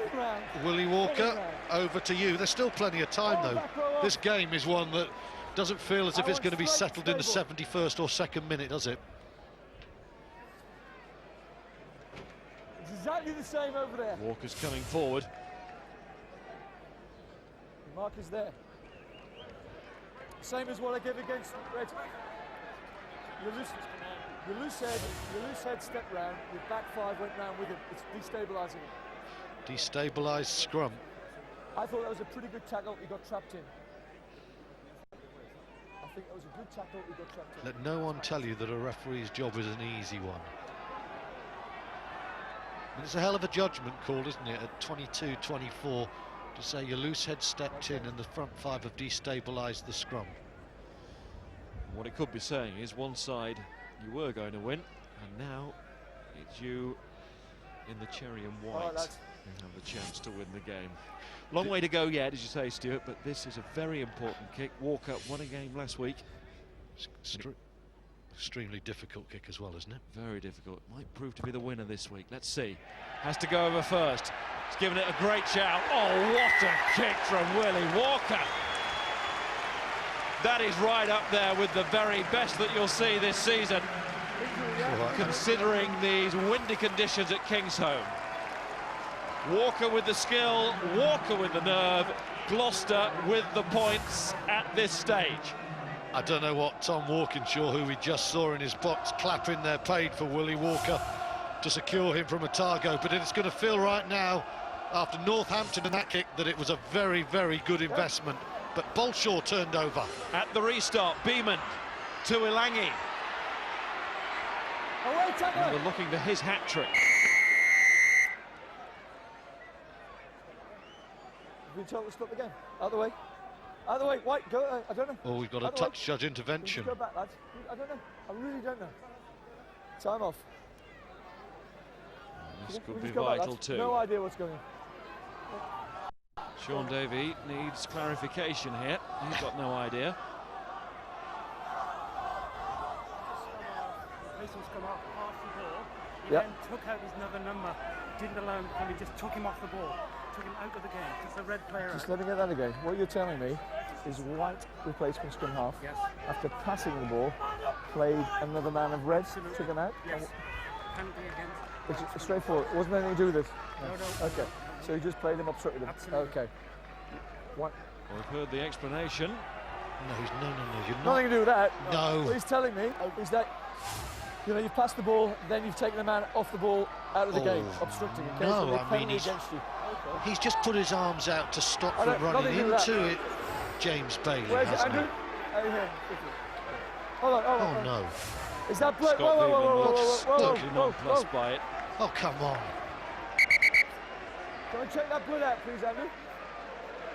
Willie Walker, over to you. There's still plenty of time, though. This game is one that doesn't feel as if it's going to be settled in the 71st or 2nd minute, does it? It's exactly the same over there. Walker's coming forward. The mark is there. Same as what I gave against Red. Your loose head stepped round, your back five went round with him. It's destabilising him. Destabilised scrum. I thought that was a pretty good tackle, he got trapped in. I think that was a good tackle, he got trapped in. Let no one tell you that a referee's job is an easy one. And it's a hell of a judgment call, isn't it, at 22-24, to say your loose head stepped in and the front five have destabilised the scrum. What it could be saying is one side you were going to win, and now it's you in the cherry and white who have the chance to win the game. Long way to go yet, as you say, Stuart, but this is a very important kick. Walker won a game last week. Extremely difficult kick as well, isn't it? Very difficult. Might prove to be the winner this week. Let's see. Has to go over first. He's given it a great shout. Oh, what a kick from Willie Walker. That is right up there with the very best that you'll see this season, considering these windy conditions at Kingsholm. Walker with the skill, Walker with the nerve, Gloucester with the points at this stage. I don't know what Tom Walkinshaw, who we just saw in his box clapping there, paid for Willie Walker. to secure him from Otago, but it's going to feel right now, after Northampton and that kick, that it was a very, very good investment. But Bolshaw turned over. At the restart, Beeman to Ilangi. And we're looking for his hat-trick. Have you told us to stop the game? Out of the way. Out of the way. White, go. I don't know. Oh, we've got a touch judge intervention. Go back, lads. I don't know. I really don't know. Time off. This could be vital too. No idea what's going on. Sean Davey needs clarification here. He's got no idea. Mason's come off half the ball. He Yep. then took out his another number. Didn't allow him to come. He just took him off the ball. Took him out of the game. Just a red player. Just let me get that again. What you're telling me is White replacement scrum half. Yes. After passing the ball, played another man of red, Absolutely. took him out. Yes. Penalty against. It's straightforward. It wasn't anything to do with this. No. Okay. So you just played him, obstructed him. Absolutely. Okay. What? Well, we've heard the explanation. No, you're not. Nothing to do with that. No. What he's telling me is that, you know, you've passed the ball, then you've taken the man off the ball out of the game, obstructing it. No, So I mean, penalty against you. Okay. He's just put his arms out to stop I from don't- running nothing to do with into that. it. James Bailey, Where's it, hasn't Andrew? he? Over here. Hold on, hold on. Oh no. Is that blood? Scott Whoa, Beeman whoa, whoa, looks whoa, whoa, totally whoa, whoa, nonplussed whoa. by it. Oh, come on. Can I check that blood out, please, Andrew?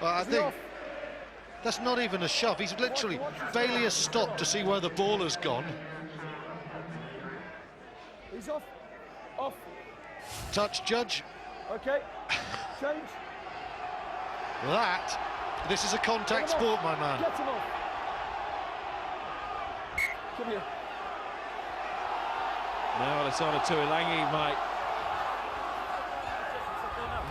I Is he think off? that's not even a shove. He's literally, Bailey has stopped to see where the ball has gone. He's off. Off. Touch, judge. Okay. Change. This is a contact sport, my man. Get him off. Come here. Now Alessandro Tuilangi might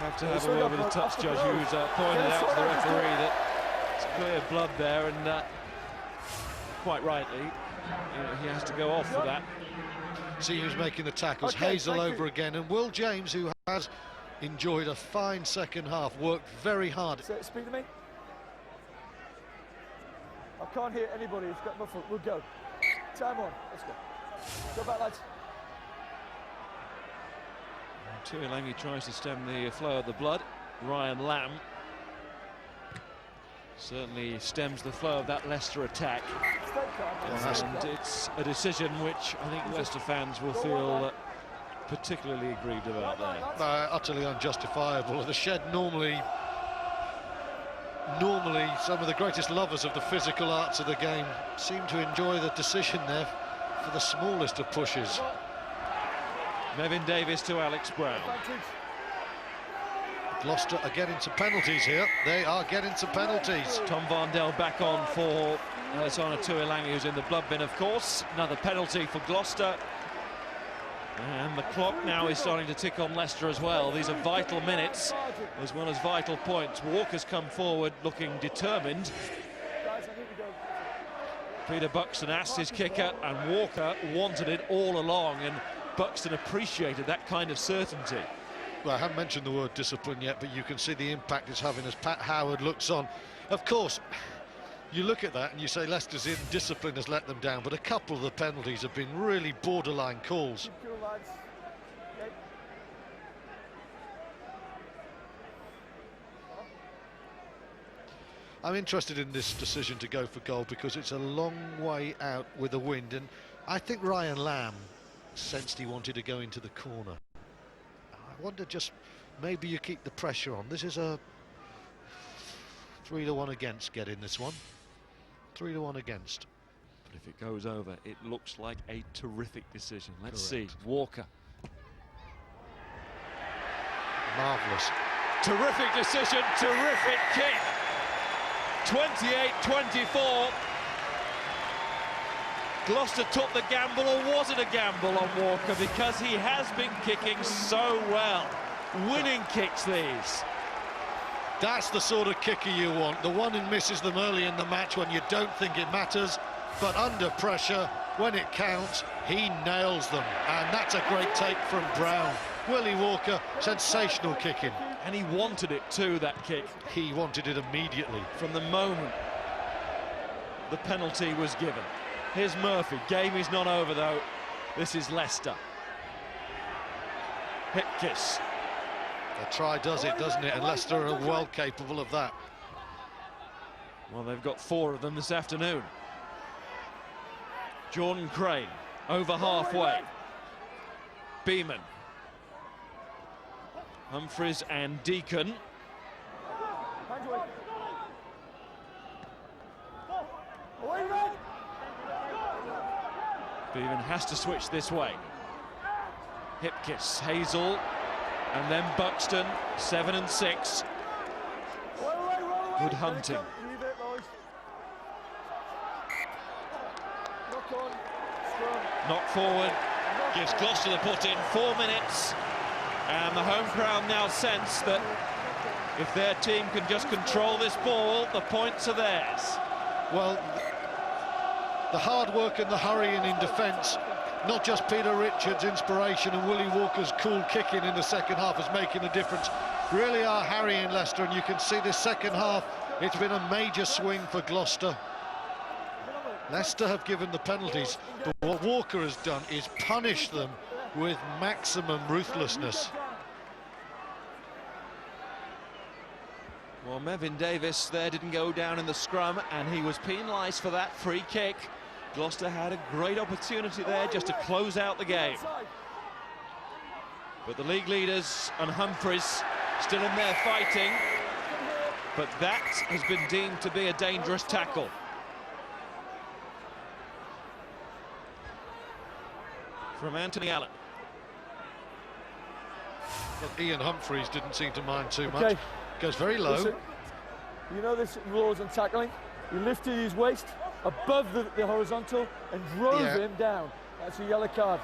have to have a word with the touch judge, who's pointed out to the referee that it's clear blood there, and quite rightly, he has to go off for that. See who's making the tackles. Okay, Hazel thank over you. again, and Will James, who has enjoyed a fine second half, worked very hard. So, speak to me. I can't hear anybody. It's got muffled. We'll go. Time on. Let's go. Go back, lads. Tuilangi tries to stem the flow of the blood. Ryan Lamb certainly stems the flow of that Leicester attack. Stay calm. And it's a decision which I think Leicester fans will feel particularly aggrieved about there. Utterly unjustifiable. The Shed normally some of the greatest lovers of the physical arts of the game seem to enjoy the decision there for the smallest of pushes. Nevin Davis to Alex Brown. Gloucester are getting some penalties here. They are getting some penalties. Tom Varndell back on for Alessandro Tuilangi, who's in the blood bin, of course. Another penalty for Gloucester. And the clock now is starting to tick on Leicester as well. These are vital minutes as well as vital points. Walker's come forward looking determined. Peter Buxton asked his kicker, and Walker wanted it all along, and Buxton appreciated that kind of certainty. Well, I haven't mentioned the word discipline yet, but you can see the impact it's having as Pat Howard looks on. Of course, you look at that and you say Leicester's indiscipline has let them down, but a couple of the penalties have been really borderline calls. I'm interested in this decision to go for goal because it's a long way out with the wind, and I think Ryan Lamb sensed he wanted to go into the corner. I wonder, just maybe you keep the pressure on. This is a 3-1 against getting this one. 3-1 against. But if it goes over, it looks like a terrific decision. Let's Correct. see. Walker. Marvellous. Terrific decision, terrific kick. 28-24. Gloucester took the gamble, or was it a gamble on Walker? Because he has been kicking so well. Winning kicks these. That's the sort of kicker you want, the one who misses them early in the match when you don't think it matters, but under pressure, when it counts, he nails them. And that's a great take from Brown. Willie Walker, sensational kicking. And he wanted it too, that kick. He wanted it immediately. From the moment the penalty was given. Here's Murphy. Game is not over though. This is Leicester. Hip kiss. The try does it, doesn't it? And Leicester are well capable of that. Well, they've got 4 of them this afternoon. Jordan Crane, over halfway. Beeman. Humphries and Deacon. Beeman has to switch this way. Hip kiss, Hazel, and then Buxton, 7 and 6. Good hunting. Knock forward, gives Gloucester the put in, 4 minutes. And the home crowd now sense that if their team can just control this ball, the points are theirs. Well, the hard work and the hurrying in defence, not just Peter Richards' inspiration and Willie Walker's cool kicking in the second half is making a difference, really are harrying Leicester, and you can see this second half, it's been a major swing for Gloucester. Leicester have given the penalties, but what Walker has done is punish them with maximum ruthlessness. Well, Mevin Davis there didn't go down in the scrum, and he was penalised for that free kick. Gloucester had a great opportunity there just to close out the game. But the league leaders and Humphries still in there fighting, but that has been deemed to be a dangerous tackle. From Anthony Allen. But Ian Humphries didn't seem to mind too much. Goes very low. Listen, you know this rules on tackling. He lifted his waist above the horizontal and drove him down. That's a yellow card.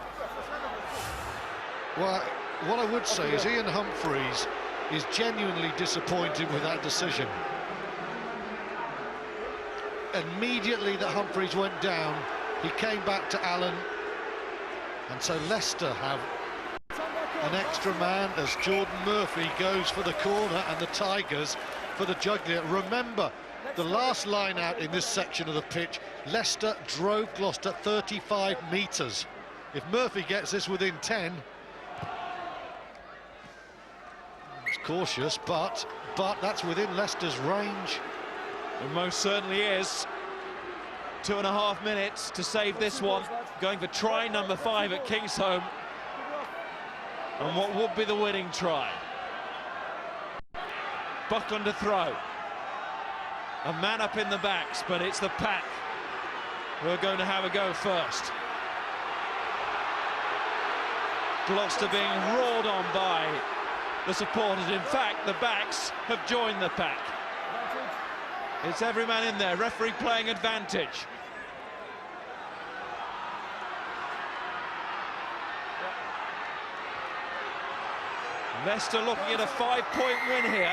Well, what I would say is Ian Humphries is genuinely disappointed with that decision. Immediately that Humphries went down, he came back to Allen, and so Leicester have an extra man as Jordan Murphy goes for the corner and the Tigers for the jugular. Remember, the last line out in this section of the pitch, Leicester drove Gloucester 35 metres. If Murphy gets this within 10, it's cautious, but that's within Leicester's range. It most certainly is. 2.5 minutes to save this one. Going for try number 5 at Kingsholm. And what would be the winning try? Buckland to throw. A man up in the backs, but it's the pack who are going to have a go first. Gloucester being roared on by the supporters. In fact, the backs have joined the pack. It's every man in there. Referee playing advantage. Leicester looking at a 5-point win here.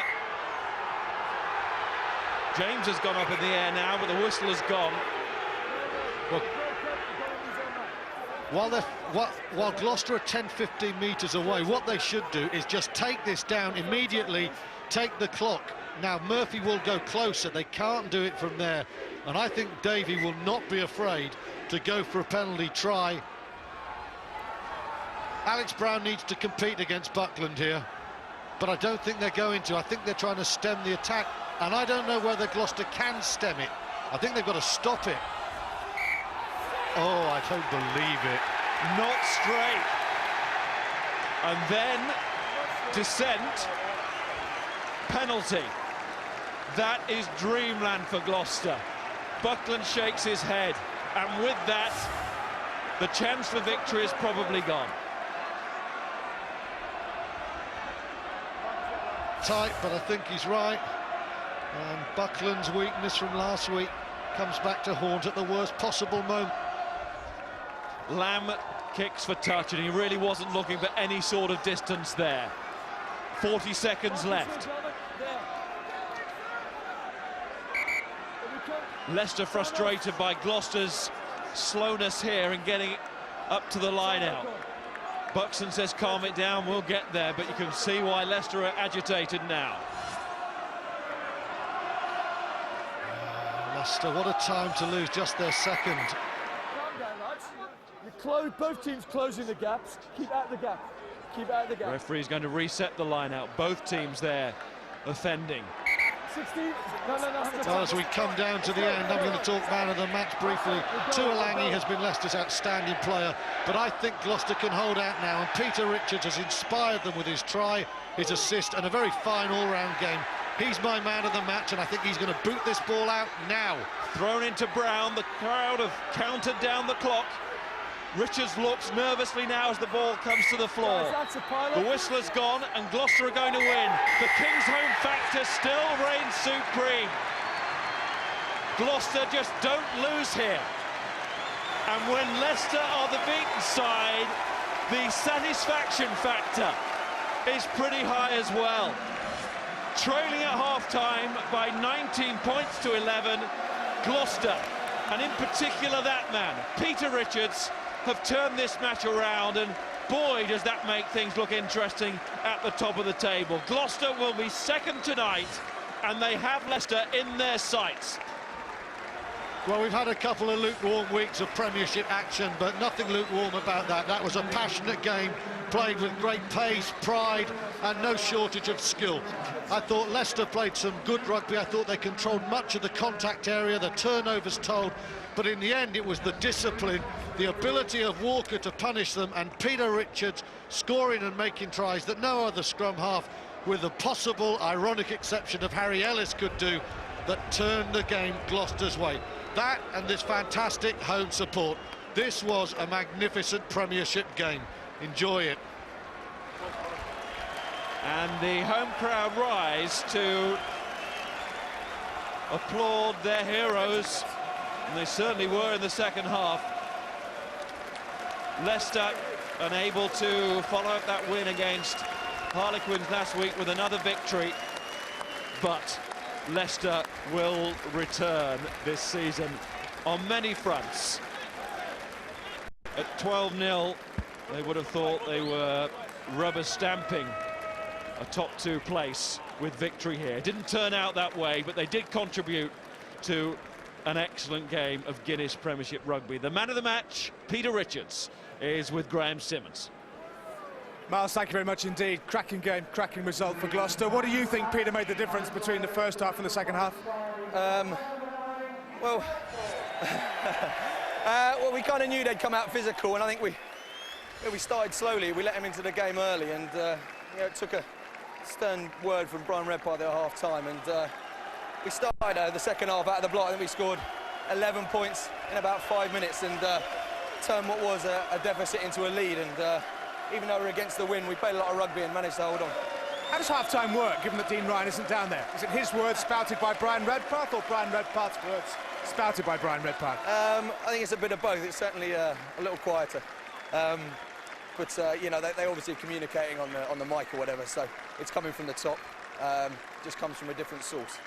James has gone up in the air now, but the whistle has gone. Well, while Gloucester are 10-15 metres away, what they should do is just take this down immediately, take the clock. Now, Murphy will go closer. They can't do it from there. And I think Davey will not be afraid to go for a penalty try. Alex Brown needs to compete against Buckland here, but I don't think they're going to. I think they're trying to stem the attack, and I don't know whether Gloucester can stem it. I think they've got to stop it. Oh, I don't believe it. Not straight. And then descent, penalty. That is dreamland for Gloucester. Buckland shakes his head, and with that, the chance for victory is probably gone. Tight, but I think he's right. And Buckland's weakness from last week comes back to haunt at the worst possible moment. Lamb kicks for touch, and he really wasn't looking for any sort of distance there. 40 seconds left. Leicester frustrated by Gloucester's slowness here and getting up to the line out. Buxton says calm it down, we'll get there, but you can see why Leicester are agitated now. Leicester, what a time to lose just their second. Calm down, lads. Both teams closing the gaps. Keep out the gap. Keep it out of the gap. Referee's going to reset the line out. Both teams there offending. 16. No. Well, as we come down to the end, I'm going to talk man of the match briefly. Tuolangi has been Leicester's outstanding player, but I think Gloucester can hold out now, and Peter Richards has inspired them with his try, his assist, and a very fine all-round game. He's my man of the match, and I think he's going to boot this ball out now. Thrown into Brown, the crowd have counted down the clock. Richards looks nervously now as the ball comes to the floor. The whistler's gone and Gloucester are going to win. The King's home factor still reigns supreme. Gloucester just don't lose here. And when Leicester are the beaten side, the satisfaction factor is pretty high as well. Trailing at half-time by 19 points to 11, Gloucester, and in particular that man, Peter Richards, have turned this match around, and boy does that make things look interesting at the top of the table. Gloucester will be second tonight, and they have Leicester in their sights. Well, we've had a couple of lukewarm weeks of Premiership action, but nothing lukewarm about that. That was a passionate game, played with great pace, pride, and no shortage of skill. I thought Leicester played some good rugby. I thought they controlled much of the contact area, the turnovers told, but in the end it was the discipline, the ability of Walker to punish them, and Peter Richards scoring and making tries that no other scrum half, with the possible ironic exception of Harry Ellis, could do, that turned the game Gloucester's way. That and this fantastic home support. This was a magnificent Premiership game. Enjoy it. And the home crowd rise to applaud their heroes, and they certainly were in the second half. Leicester unable to follow up that win against Harlequins last week with another victory, but Leicester will return this season on many fronts. At 12-0, they would have thought they were rubber stamping a top two place with victory here. It didn't turn out that way, but they did contribute to an excellent game of Guinness Premiership rugby. The man of the match, Peter Richards, is with Graham Simmons. Miles, thank you very much indeed. Cracking game, cracking result for Gloucester. What do you think, Peter, made the difference between the first half and the second half? Well, we kind of knew they'd come out physical, and I think we started slowly. We let them into the game early, and it took a stern word from Brian Redpath at half-time, and we started the second half out of the block. I think we scored 11 points in about 5 minutes, and turned what was a deficit into a lead, and even though we're against the wind, we played a lot of rugby and managed to hold on. How does half-time work, given that Dean Ryan isn't down there? Is it his words spouted by Brian Redpath, or Brian Redpath's words spouted by Brian Redpath? I think it's a bit of both. It's certainly a little quieter. But you know, they obviously are communicating on the mic or whatever, so it's coming from the top, just comes from a different source.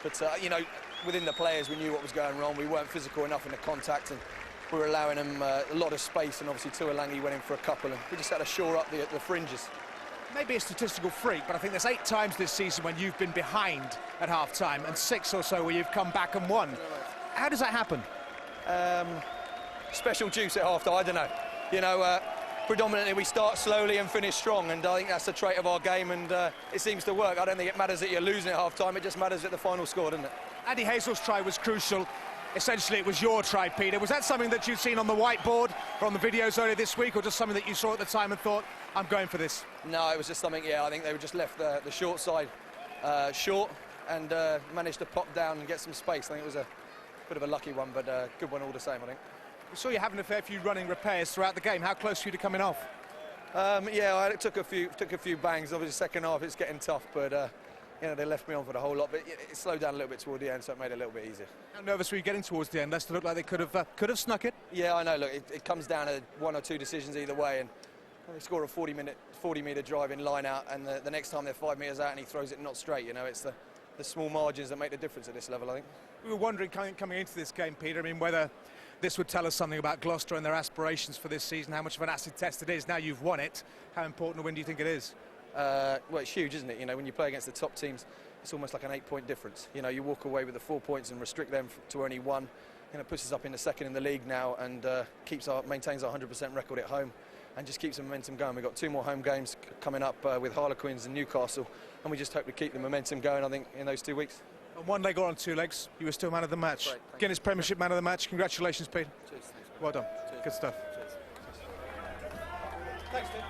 But you know, within the players, we knew what was going wrong. We weren't physical enough in the contact, and we were allowing them a lot of space, and obviously Tuolangi went in for a couple, and we just had to shore up the fringes. Maybe a statistical freak, but I think there's 8 times this season when you've been behind at half-time, and 6 or so where you've come back and won. How does that happen? Special juice at half-time, I don't know. You know, predominantly we start slowly and finish strong, and I think that's the trait of our game, and it seems to work. I don't think it matters that you're losing at half-time, it just matters at the final score, doesn't it? Andy Hazel's try was crucial. Essentially, it was your try, Peter. Was that something that you'd seen on the whiteboard or on the videos earlier this week, or just something that you saw at the time and thought, I'm going for this? No, it was just something, I think they were just left the short side short, and managed to pop down and get some space. I think it was a bit of a lucky one, but a good one all the same, I think. We saw you having a fair few running repairs throughout the game. How close were you to coming off? I took a few bangs. Obviously, second half it's getting tough, but you know, they left me on for the whole lot. But it slowed down a little bit toward the end, so it made it a little bit easier. How nervous were you getting towards the end? Leicester looked like they could have snuck it. Yeah, I know. Look, it comes down to 1 or 2 decisions either way, and they score a 40-metre drive in line out, and the next time they're 5 metres out and he throws it not straight. You know, it's the small margins that make the difference at this level, I think. We were wondering coming into this game, Peter, I mean, whether this would tell us something about Gloucester and their aspirations for this season, how much of an acid test it is. Now you've won it, how important a win do you think it is? Well, it's huge, isn't it? You know, when you play against the top teams, it's almost like an 8-point difference. You know, you walk away with the 4 points and restrict them to only 1. You know, puts us up in the second in the league now, and maintains our 100% record at home. and just keeps the momentum going. We've got 2 more home games coming up with Harlequins and Newcastle, and we just hope to keep the momentum going, I think, in those 2 weeks. On 1 leg or on 2 legs, you were still man of the match. Great, Guinness Premiership man of the match. Congratulations, Pete. Cheers. Well done. Cheers. Good stuff. Cheers. Thanks, Steve.